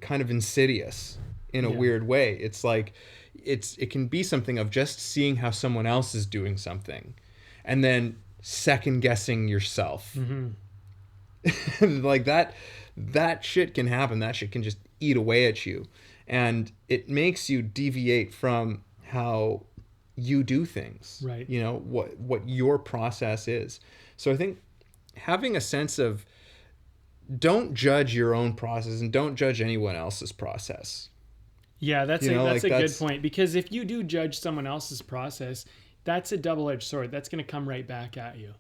kind of insidious in a weird way. It's like it can be something of just seeing how someone else is doing something and then second guessing yourself. Like that shit can happen. That shit can just eat away at you. And it makes you deviate from how you do things. Right. You know, what your process is. So I think having a sense of don't judge your own process and don't judge anyone else's process. Yeah, that's a good point. Because if you do judge someone else's process, that's a double-edged sword. That's going to come right back at you.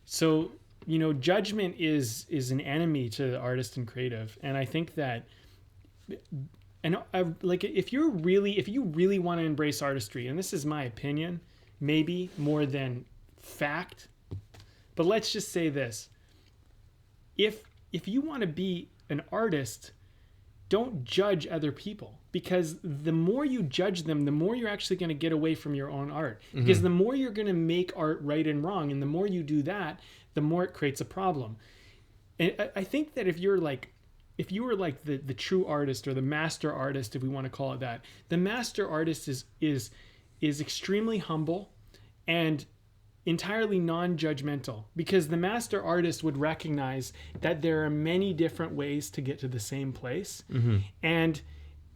So, you know, judgment is an enemy to the artist and creative. And I think that, and like if you really want to embrace artistry, and this is my opinion, maybe more than fact, but let's just say this: if you want to be an artist, don't judge other people, because the more you judge them, the more you're actually going to get away from your own art. Because the more you're going to make art right and wrong, and the more you do that, the more it creates a problem. And I think that if you were like the true artist or the master artist, if we want to call it that, the master artist is extremely humble and entirely non-judgmental, because the master artist would recognize that there are many different ways to get to the same place, and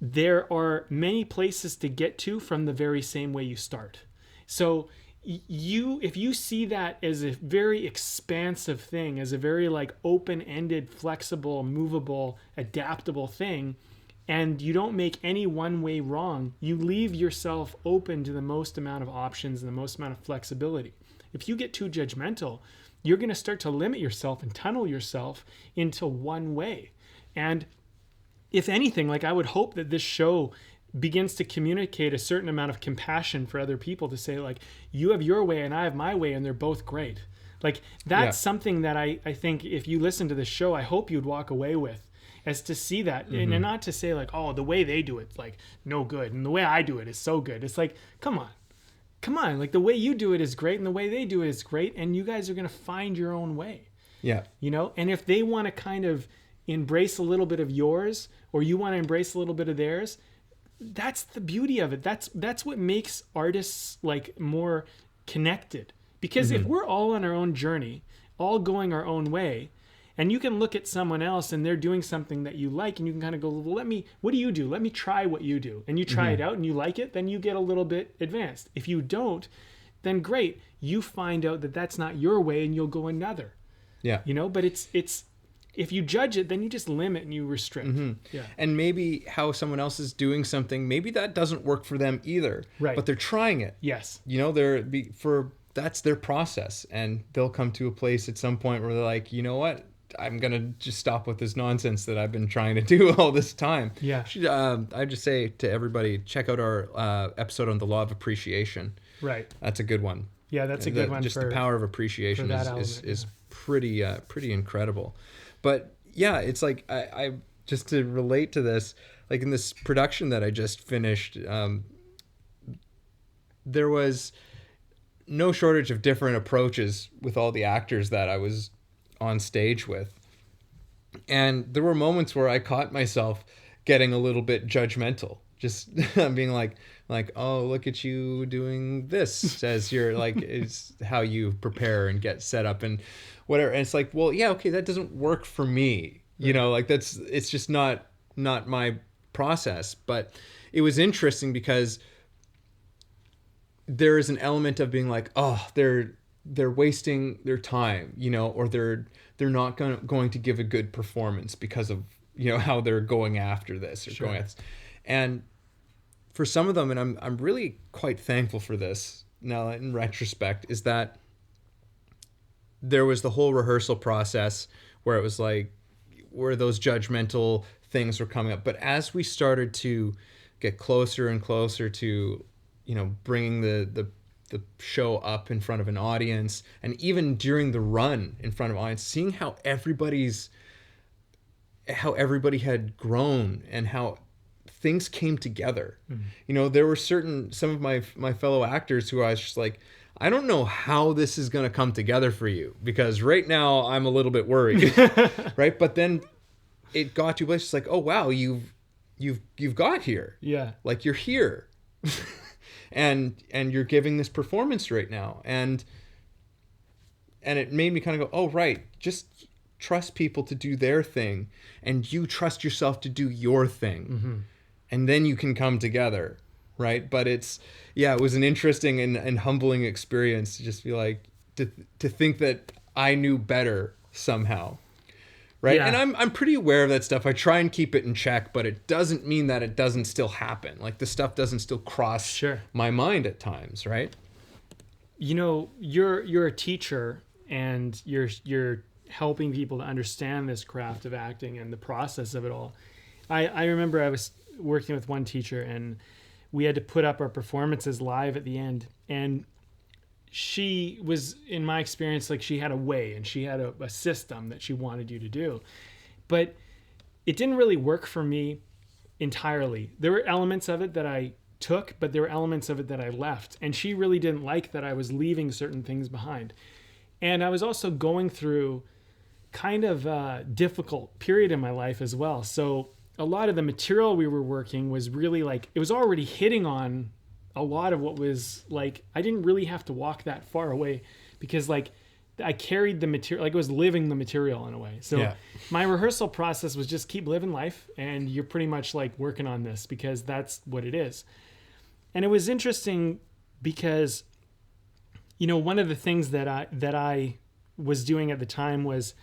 there are many places to get to from the very same way you start. So if you see that as a very expansive thing, as a very like open-ended, flexible, movable, adaptable thing, and you don't make any one way wrong, you leave yourself open to the most amount of options and the most amount of flexibility. If you get too judgmental, you're going to start to limit yourself and tunnel yourself into one way. And if anything, like I would hope that this show begins to communicate a certain amount of compassion for other people, to say like, you have your way and I have my way and they're both great. Like that's something that I think if you listen to this show, I hope you'd walk away with, as to see that, and not to say like, oh, the way they do it's like no good and the way I do it is so good. It's like, come on, like the way you do it is great and the way they do it is great, and you guys are going to find your own way. Yeah. And if they want to kind of embrace a little bit of yours, or you want to embrace a little bit of theirs, that's the beauty of it. That's what makes artists like more connected. Because if we're all on our own journey, all going our own way, and you can look at someone else and they're doing something that you like, and you can kind of go, well, what do you do? Let me try what you do. And you try it out and you like it, then you get a little bit advanced. If you don't, then great. You find out that that's not your way and you'll go another. Yeah. But it's if you judge it, then you just limit and you restrict. Yeah. And maybe how someone else is doing something, maybe that doesn't work for them either. Right. But they're trying it. Yes. That's their process, and they'll come to a place at some point where they're like, you know what? I'm going to just stop with this nonsense that I've been trying to do all this time. Yeah. I just say to everybody, check out our episode on the law of appreciation. Right. That's a good one. Yeah, that's a good one. Just the power of appreciation is pretty incredible. But yeah, it's like I just to relate to this, like in this production that I just finished, there was no shortage of different approaches with all the actors that I was on stage with. And there were moments where I caught myself getting a little bit judgmental, just being like, oh, look at you doing this as you're like, is how you prepare and get set up and whatever. And it's like, well, yeah, okay, that doesn't work for me. It's just not my process. But it was interesting because there is an element of being like, oh, they're wasting their time, or they're not going to give a good performance because of, how they're going after this or going at this. And for some of them, and I'm really quite thankful for this now in retrospect, is that there was the whole rehearsal process where it was like, where those judgmental things were coming up. But as we started to get closer and closer to, bringing the show up in front of an audience, and even during the run in front of an audience, seeing how everybody had grown and how things came together. There were some of my fellow actors who I was just like, I don't know how this is going to come together for you, because right now I'm a little bit worried. Right. But then it got to a place, it's like, oh wow, you've got here. Yeah. Like you're here. and you're giving this performance right now. And it made me kind of go, oh, right. Just trust people to do their thing, and you trust yourself to do your thing. And then you can come together. Right. But it was an interesting and humbling experience to just be like, to think that I knew better somehow. Right. Yeah. And I'm pretty aware of that stuff. I try and keep it in check, but it doesn't mean that it doesn't still happen. Like the stuff doesn't still cross my mind at times. Right. You're a teacher, and you're helping people to understand this craft of acting and the process of it all. I remember I was working with one teacher, and we had to put up our performances live at the end. And she was, in my experience, like she had a way, and she had a system that she wanted you to do. But it didn't really work for me entirely. There were elements of it that I took, but there were elements of it that I left. And she really didn't like that I was leaving certain things behind. And I was also going through kind of a difficult period in my life as well. So a lot of the material we were working was really like, it was already hitting on a lot of what was like, I didn't really have to walk that far away, because like I carried the material, like it was living the material in a way. So my rehearsal process was just keep living life, and you're pretty much like working on this because that's what it is. And it was interesting because, one of the things that I was doing at the time was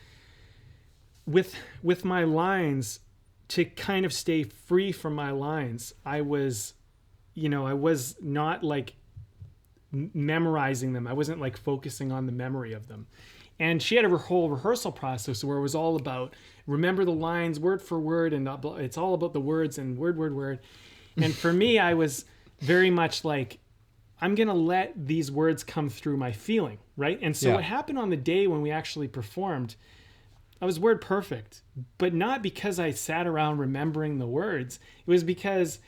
with my lines, to kind of stay free from my lines, I was not like memorizing them. I wasn't like focusing on the memory of them. And she had a whole rehearsal process where it was all about remember the lines word for word, and it's all about the words and word. And for me, I was very much like, I'm going to let these words come through my feeling, right? And so what happened on the day when we actually performed, I was word perfect, but not because I sat around remembering the words. It was because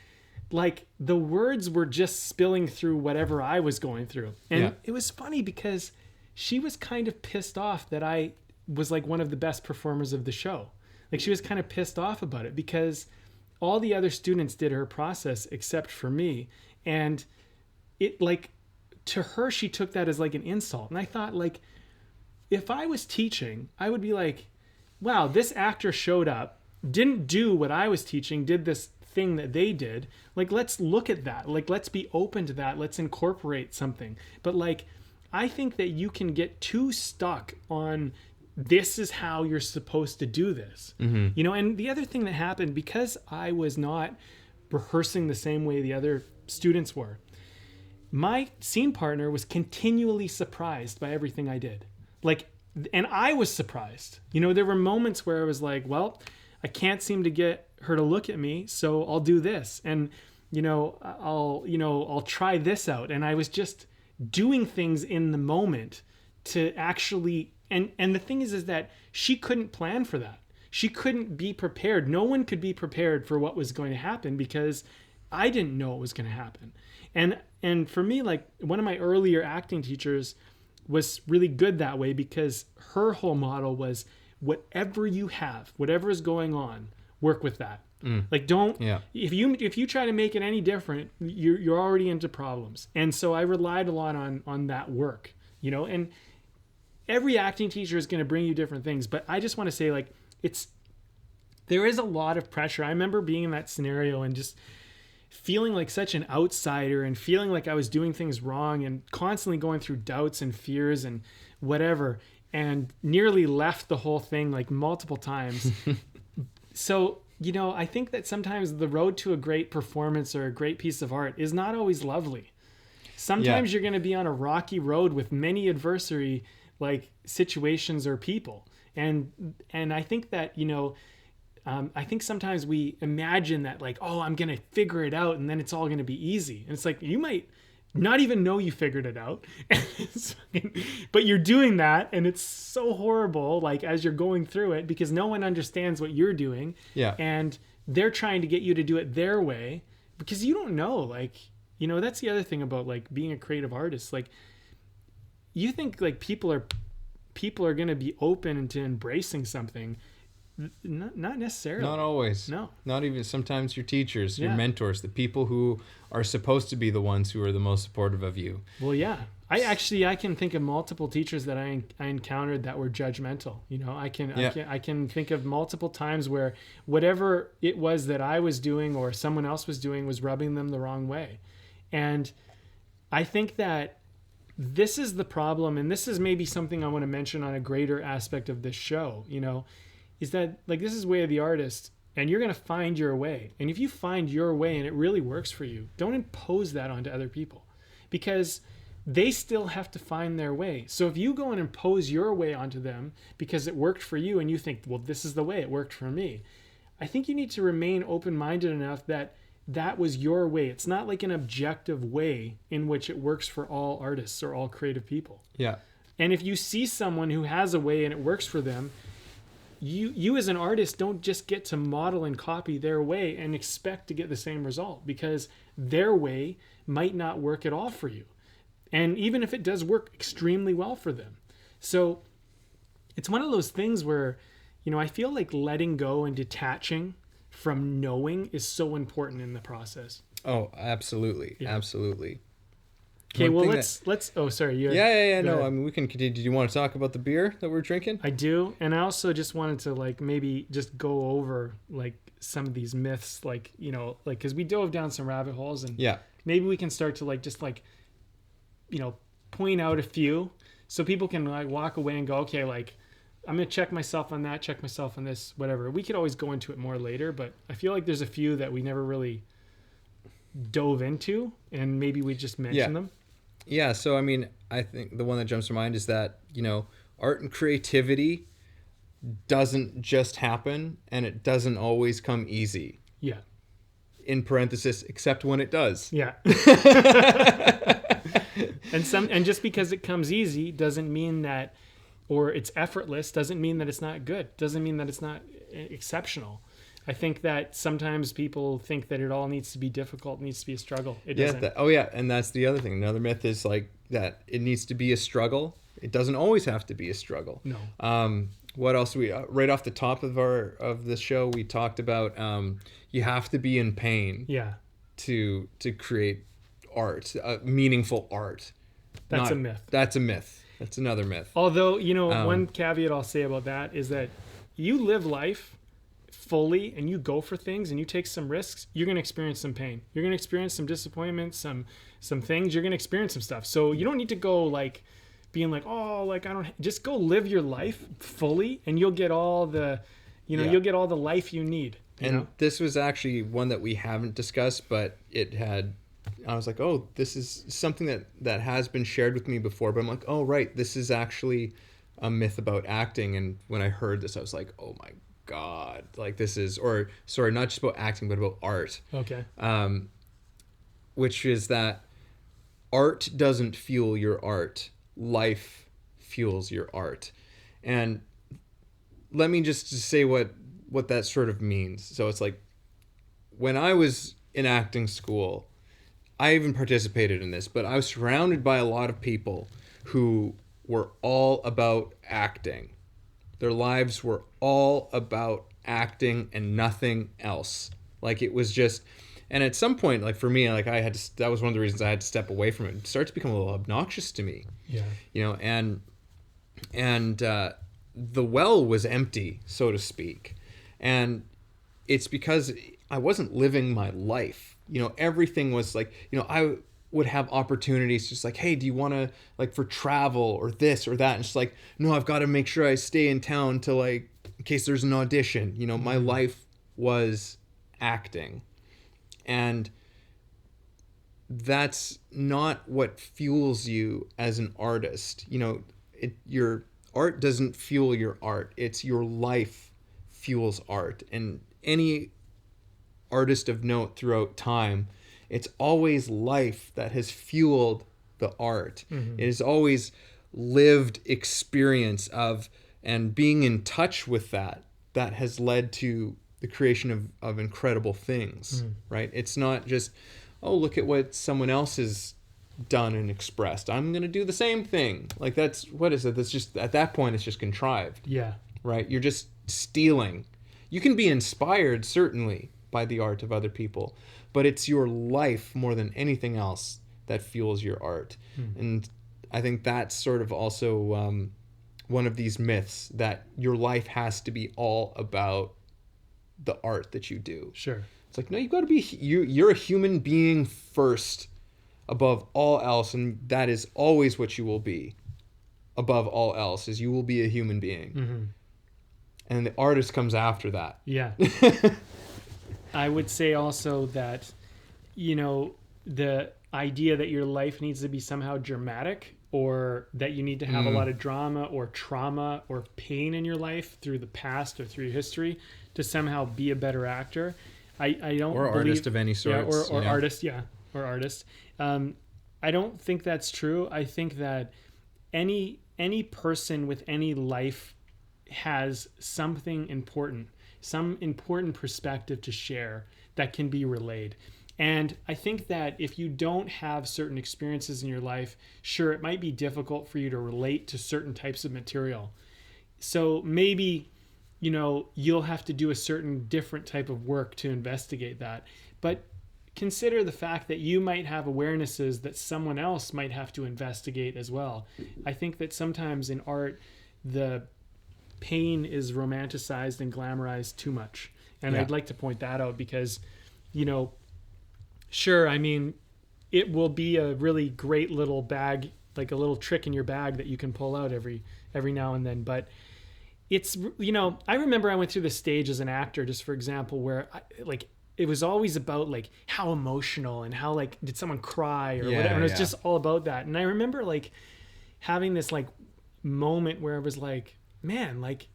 like the words were just spilling through whatever I was going through. And it was funny because she was kind of pissed off that I was like one of the best performers of the show. Like she was kind of pissed off about it because all the other students did her process except for me. And it like, to her, she took that as like an insult. And I thought, like, if I was teaching, I would be like, wow, this actor showed up, didn't do what I was teaching, did this thing that they did. Like, let's look at that. Like, let's be open to that. Let's incorporate something. But like, I think that you can get too stuck on this is how you're supposed to do this. You know, and the other thing that happened, because I was not rehearsing the same way the other students were, my scene partner was continually surprised by everything I did. Like, and I was surprised. You know, there were moments where I was like, well, I can't seem to get her to look at me, so I'll do this. And, I'll try this out. And I was just doing things in the moment to actually, and the thing is that she couldn't plan for that. She couldn't be prepared. No one could be prepared for what was going to happen because I didn't know it was going to happen. And for me, like, one of my earlier acting teachers was really good that way because her whole model was whatever you have, whatever is going on, work with that. Like, don't, if you try to make it any different, you're already into problems. And so I relied a lot on that work, and every acting teacher is going to bring you different things. But I just want to say, like, there is a lot of pressure. I remember being in that scenario and just feeling like such an outsider and feeling like I was doing things wrong and constantly going through doubts and fears and whatever, and nearly left the whole thing like multiple times. So, I think that sometimes the road to a great performance or a great piece of art is not always lovely. Sometimes you're going to be on a rocky road with many adversary like situations or people. And I think that, I think sometimes we imagine that like, oh, I'm going to figure it out and then it's all going to be easy. And it's like, you might not even know you figured it out, but you're doing that. And it's so horrible, like, as you're going through it, because no one understands what you're doing. Yeah. And they're trying to get you to do it their way because you don't know, like, that's the other thing about like being a creative artist. Like, you think like people are going to be open to embracing something. Not necessarily. Not always. No. Not even sometimes your teachers, your mentors, the people who are supposed to be the ones who are the most supportive of you. Well, yeah. I can think of multiple teachers that I encountered that were judgmental. I can think of multiple times where whatever it was that I was doing or someone else was doing was rubbing them the wrong way. And I think that this is the problem, and this is maybe something I want to mention on a greater aspect of this show, is that like this is way of the artist, and you're going to find your way. And if you find your way and it really works for you, don't impose that onto other people because they still have to find their way. So if you go and impose your way onto them because it worked for you and you think, well, this is the way it worked for me, I think you need to remain open-minded enough that that was your way. It's not like an objective way in which it works for all artists or all creative people. Yeah. And if you see someone who has a way and it works for them, you as an artist don't just get to model and copy their way and expect to get the same result because their way might not work at all for you. And even if it does work extremely well for them. So it's one of those things where, I feel like letting go and detaching from knowing is so important in the process. Oh, absolutely. Yeah. Absolutely. Okay, well, let's. Oh, sorry. Yeah. No, I mean, we can continue. Do you want to talk about the beer that we're drinking? I do, and I also just wanted to like maybe just go over like some of these myths, like because we dove down some rabbit holes, and maybe we can start to like just like, point out a few, so people can like walk away and go, okay, like I'm gonna check myself on that, check myself on this, whatever. We could always go into it more later, but I feel like there's a few that we never really dove into, and maybe we just mention them. Yeah, so I mean, I think the one that jumps to mind is that, art and creativity doesn't just happen and it doesn't always come easy. Yeah. In parenthesis, except when it does. Yeah. And just because it comes easy doesn't mean that, or it's effortless, doesn't mean that it's not good. Doesn't mean that it's not exceptional. I think that sometimes people think that it all needs to be difficult, needs to be a struggle. It doesn't. And that's the other thing. Another myth is like that it needs to be a struggle. It doesn't always have to be a struggle. No. What else? We right off the top of the show, we talked about you have to be in pain Yeah. to create art, meaningful art. That's a myth. That's a myth. That's another myth. Although, one caveat I'll say about that is that you live life fully and you go for things and you take some risks, you're going to experience some pain. You're going to experience some disappointment, some things. You're going to experience some stuff. So you don't need to go like being like, oh, like I don't, just go live your life fully and you'll get all the, you'll get all the life you need. And this was actually one that we haven't discussed, but I was like, oh, this is something that has been shared with me before, but I'm like, oh, right, this is actually a myth about acting. And when I heard this, I was like, oh my God, like this is, or sorry, not just about acting, but about art. Okay. Which is that art doesn't fuel your art. Life fuels your art. And let me just say what that sort of means. So it's like when I was in acting school, I even participated in this, but I was surrounded by a lot of people who were all about acting. Their lives were all about acting and nothing else. Like it was just, and at some point, like for me, like that was one of the reasons I had to step away from it. It started to become a little obnoxious to me. Yeah. And the well was empty, so to speak. And it's because I wasn't living my life. Everything was like, I would have opportunities just like, hey, do you want to like for travel or this or that? And it's like, no, I've got to make sure I stay in town to like, in case there's an audition. My life was acting. And that's not what fuels you as an artist. Your art doesn't fuel your art. It's your life fuels art. And any artist of note throughout time, it's always life that has fueled the art. Mm-hmm. It is always lived experience of and being in touch with that has led to the creation of incredible things, right? It's not just, oh, look at what someone else has done and expressed. I'm going to do the same thing. Like what is it? That's just, at that point, it's just contrived. Yeah. Right? You're just stealing. You can be inspired, certainly, by the art of other people, but it's your life more than anything else that fuels your art. And I think that's sort of also one of these myths, that your life has to be all about the art that you do. Sure. It's like, no, you've got to be, you're a human being first above all else, and that is always what you will be above all else, is you will be a human being. Mm-hmm. And the artist comes after that. Yeah. I would say also that, the idea that your life needs to be somehow dramatic, or that you need to have a lot of drama or trauma or pain in your life through the past or through history to somehow be a better actor. I don't or believe, artist of any sort. Yeah, or artist, yeah, or artist. I don't think that's true. I think that any person with any life has something important, some important perspective to share that can be relayed. And I think that if you don't have certain experiences in your life, sure, it might be difficult for you to relate to certain types of material. So maybe, you'll have to do a certain different type of work to investigate that. But consider the fact that you might have awarenesses that someone else might have to investigate as well. I think that sometimes in art, the pain is romanticized and glamorized too much. And I'd like to point that out because, sure, I mean, it will be a really great little bag, like a little trick in your bag that you can pull out every now and then. But it's, I remember I went through this stage as an actor, just for example, where it was always about like how emotional and how like, did someone cry or whatever. And it was just all about that. And I remember like having this like moment where I was like, man, like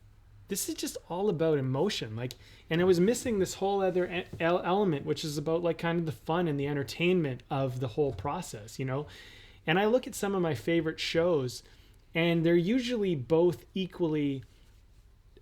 this is just all about emotion. Like, and I was missing this whole other element, which is about like kind of the fun and the entertainment of the whole process, And I look at some of my favorite shows and they're usually both equally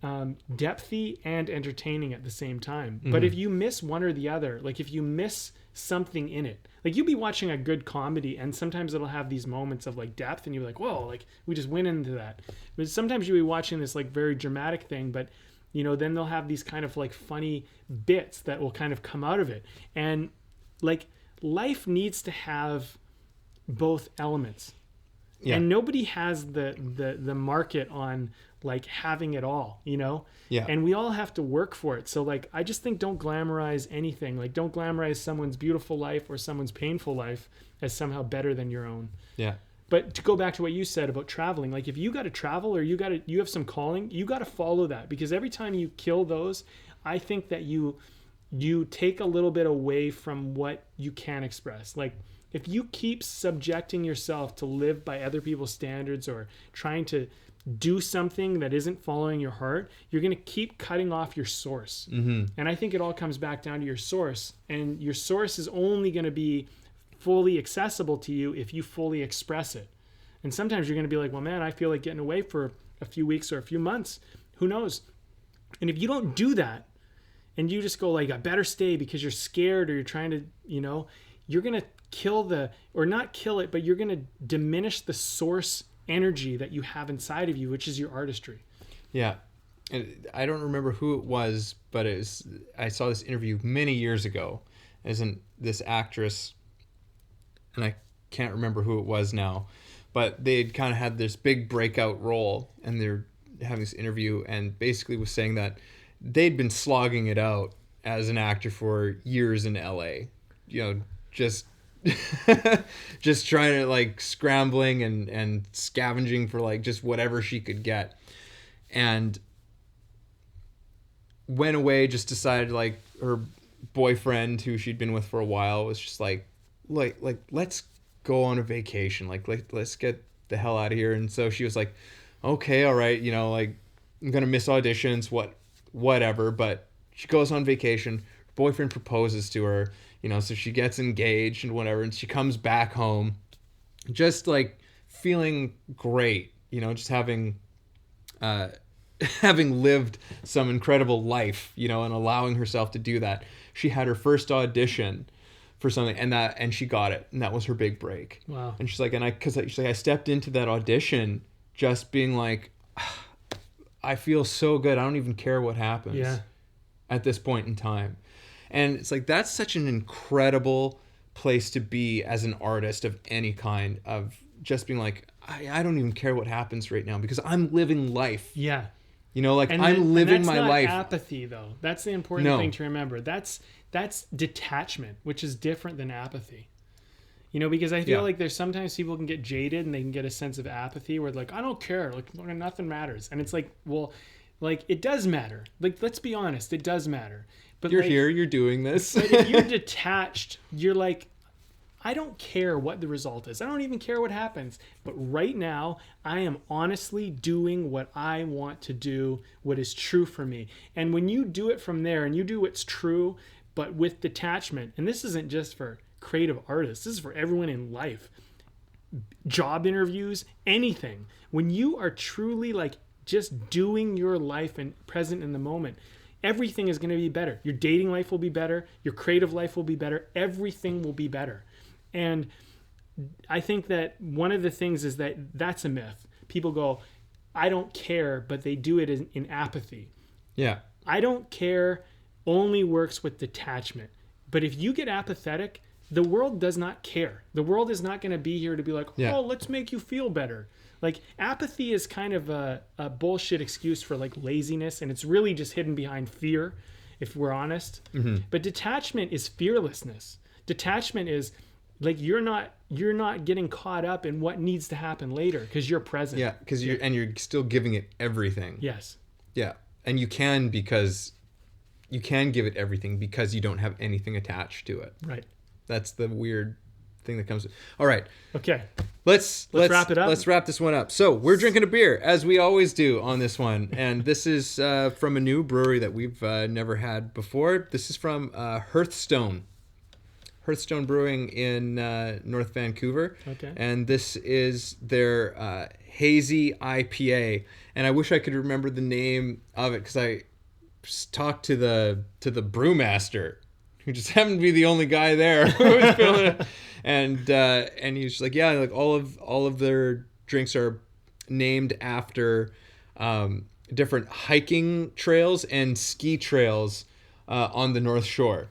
depthy and entertaining at the same time. Mm-hmm. But if you miss one or the other, like if you miss something in it, like you'll be watching a good comedy and sometimes it'll have these moments of like depth and you're like, whoa, like we just went into that. But sometimes you'll be watching this like very dramatic thing, but you know, then they'll have these kind of like funny bits that will kind of come out of it. And like life needs to have both elements. Yeah. And nobody has the market on like having it all, you know? Yeah. And we all have to work for it. So like, I just think don't glamorize anything. Like don't glamorize someone's beautiful life or someone's painful life as somehow better than your own. Yeah. But to go back to what you said about traveling, like if you got to travel or you have some calling, you got to follow that, because every time you kill those, I think that you take a little bit away from what you can express. Like if you keep subjecting yourself to live by other people's standards or trying to do something that isn't following your heart, you're going to keep cutting off your source. Mm-hmm. And I think it all comes back down to your source, and your source is only going to be fully accessible to you if you fully express it. And sometimes you're going to be like, well, man, I feel like getting away for a few weeks or a few months. Who knows? And if you don't do that and you just go like, I better stay because you're scared or you're trying to, you know, you're going to not kill it, but you're going to diminish the source energy that you have inside of you, which is your artistry. Yeah. And I don't remember who it was, but I saw this interview many years ago as this actress, and I can't remember who it was now, but they'd kind of had this big breakout role, and they're having this interview and basically was saying that they'd been slogging it out as an actor for years in LA, you know, just trying to like scrambling and scavenging for like just whatever she could get, and went away, just decided like her boyfriend who she'd been with for a while was just like let's go on a vacation, like let's get the hell out of here. And so she was like, okay, all right, you know, like I'm gonna miss auditions, whatever, but she goes on vacation, her boyfriend proposes to her, you know, so she gets engaged and whatever, and she comes back home just like feeling great, you know, just having lived some incredible life, you know, and allowing herself to do that. She had her first audition for something, and she got it, and that was her big break. Wow. And she's like, she's like, I stepped into that audition just being like, I feel so good, I don't even care what happens at this point in time. And it's like, that's such an incredible place to be as an artist of any kind, of just being like, I don't even care what happens right now because I'm living life. Yeah. You know, like I'm living my life. That's not apathy, though. That's the important thing to remember. That's detachment, which is different than apathy. You know, because I feel like there's sometimes people can get jaded and they can get a sense of apathy where like, I don't care, like nothing matters. And it's like, well, like it does matter. Like, let's be honest, it does matter. But you're like, here, you're doing this. But if you're detached, you're like, I don't care what the result is. I don't even care what happens. But right now, I am honestly doing what I want to do, what is true for me. And when you do it from there and you do what's true, but with detachment, and this isn't just for creative artists, this is for everyone in life, job interviews, anything. When you are truly like just doing your life and present in the moment, everything is going to be better. Your dating life will be better. Your creative life will be better. Everything will be better. And I think that one of the things is that that's a myth. People go, I don't care, but they do it in apathy. Yeah. I don't care only works with detachment. But if you get apathetic, the world does not care. The world is not going to be here to be like, oh, let's make you feel better. Like apathy is kind of a bullshit excuse for like laziness, and it's really just hidden behind fear, if we're honest. Mm-hmm. But detachment is fearlessness. Detachment is like you're not getting caught up in what needs to happen later because you're present. Yeah, because you're still giving it everything. Yes. Yeah, and you can give it everything because you don't have anything attached to it. Right. That's the weird thing that comes. All right. Okay. Let's wrap it up. Let's wrap this one up. So we're drinking a beer as we always do on this one, and this is from a new brewery that we've never had before. This is from Hearthstone. Hearthstone Brewing in North Vancouver. Okay. And this is their hazy IPA. And I wish I could remember the name of it because I talked to the brewmaster, who just happened to be the only guy there who was filling it. And he's like, yeah, like all of their drinks are named after different hiking trails and ski trails on the North Shore.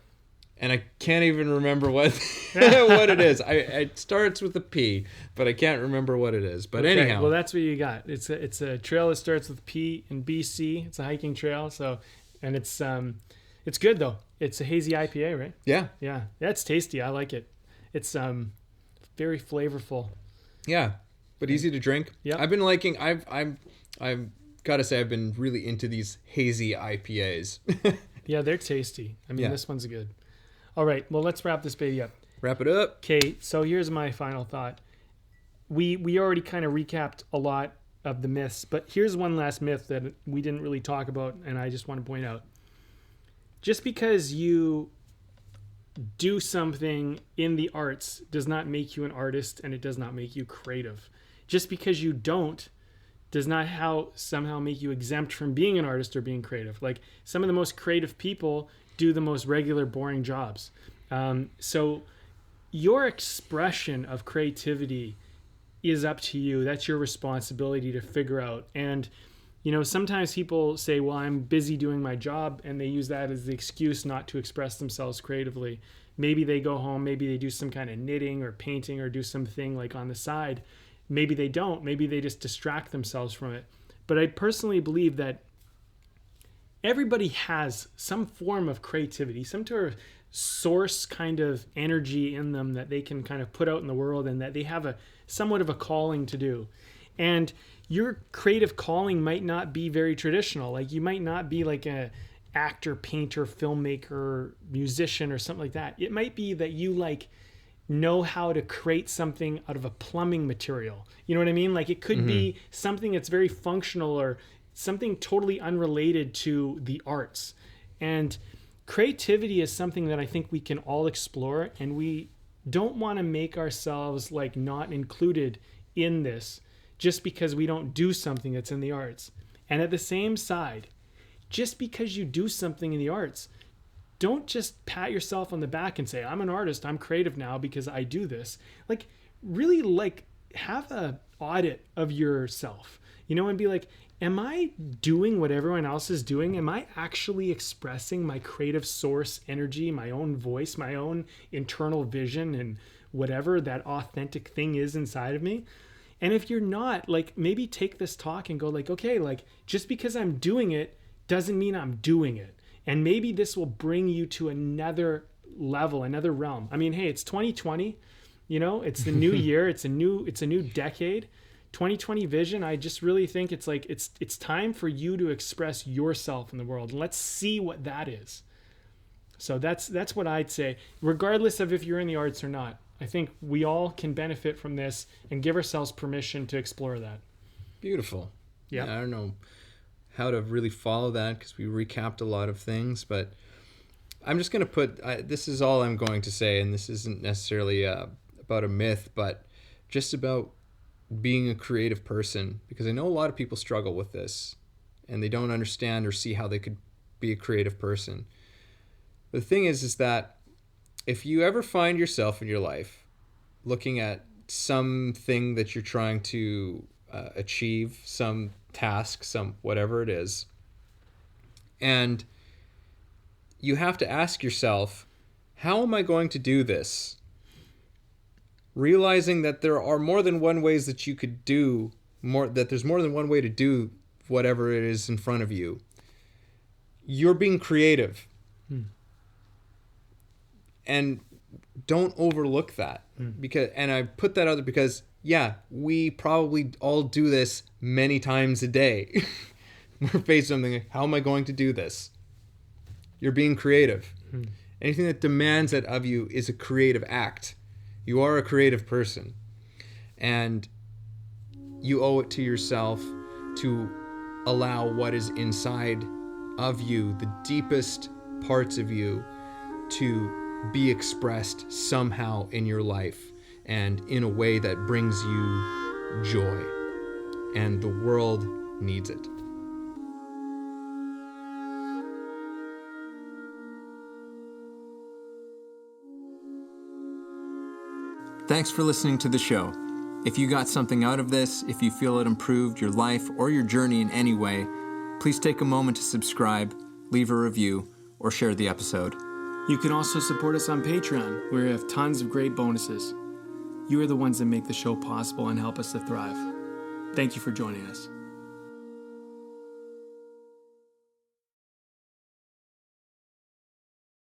And I can't even remember what what it is. It starts with a P, but I can't remember what it is. But anyhow, well, that's what you got. It's a trail that starts with P in BC. It's a hiking trail. So, and it's good though. It's a hazy IPA, right? Yeah. Yeah, it's tasty. I like it. It's very flavorful. Yeah, but easy to drink. Yeah. I've been liking. I've got to say I've been really into these hazy IPAs. Yeah, they're tasty. I mean, Yeah. This one's good. All right, well, let's wrap this baby up. Wrap it up. Okay, so here's my final thought. We already kind of recapped a lot of the myths, but here's one last myth that we didn't really talk about, and I just want to point out. Just because you do something in the arts does not make you an artist, and it does not make you creative. Just because you don't does not somehow make you exempt from being an artist or being creative. Like, some of the most creative people do the most regular, boring jobs. So your expression of creativity is up to you. That's your responsibility to figure out. And, sometimes people say, well, I'm busy doing my job, and they use that as the excuse not to express themselves creatively. Maybe they go home, maybe they do some kind of knitting or painting or do something like on the side. Maybe they don't. Maybe they just distract themselves from it. But I personally believe that everybody has some form of creativity, some sort of source kind of energy in them that they can kind of put out in the world, and that they have somewhat of a calling to do. And your creative calling might not be very traditional. Like, you might not be like a actor, painter, filmmaker, musician, or something like that. It might be that you know how to create something out of a plumbing material. You know what I mean? Like, it could be something that's very functional, or something totally unrelated to the arts. And creativity is something that I think we can all explore, and we don't want to make ourselves like not included in this just because we don't do something that's in the arts. And at the same side, just because you do something in the arts, don't just pat yourself on the back and say, I'm an artist, I'm creative now because I do this. Like, really, have a audit of yourself, and be like, am I doing what everyone else is doing? Am I actually expressing my creative source energy, my own voice, my own internal vision, and whatever that authentic thing is inside of me? And if you're not, maybe take this talk and go okay, just because I'm doing it doesn't mean I'm doing it. And maybe this will bring you to another level, another realm. I mean, hey, it's 2020, it's the new year. It's a new decade. 2020 vision, I just really think it's time for you to express yourself in the world. And let's see what that is. So that's what I'd say, regardless of if you're in the arts or not. I think we all can benefit from this and give ourselves permission to explore that. Beautiful. Yeah. I don't know how to really follow that because we recapped a lot of things, but I'm just going to this is all I'm going to say, and this isn't necessarily about a myth, but just about being a creative person, because I know a lot of people struggle with this and they don't understand or see how they could be a creative person. The thing is that if you ever find yourself in your life looking at something that you're trying to achieve, some task, some whatever it is, and you have to ask yourself, how am I going to do this? Realizing that there are more than one ways that you could do that there's more than one way to do whatever it is in front of you. You're being creative. And don't overlook that. And I put that out there because, yeah, we probably all do this many times a day. We're faced with something like, how am I going to do this? You're being creative. Anything that demands that of you is a creative act. You are a creative person. And you owe it to yourself to allow what is inside of you, the deepest parts of you, to be expressed somehow in your life and in a way that brings you joy. And the world needs it. Thanks for listening to the show. If you got something out of this, if you feel it improved your life or your journey in any way, please take a moment to subscribe, leave a review, or share the episode. You can also support us on Patreon, where we have tons of great bonuses. You are the ones that make the show possible and help us to thrive. Thank you for joining us.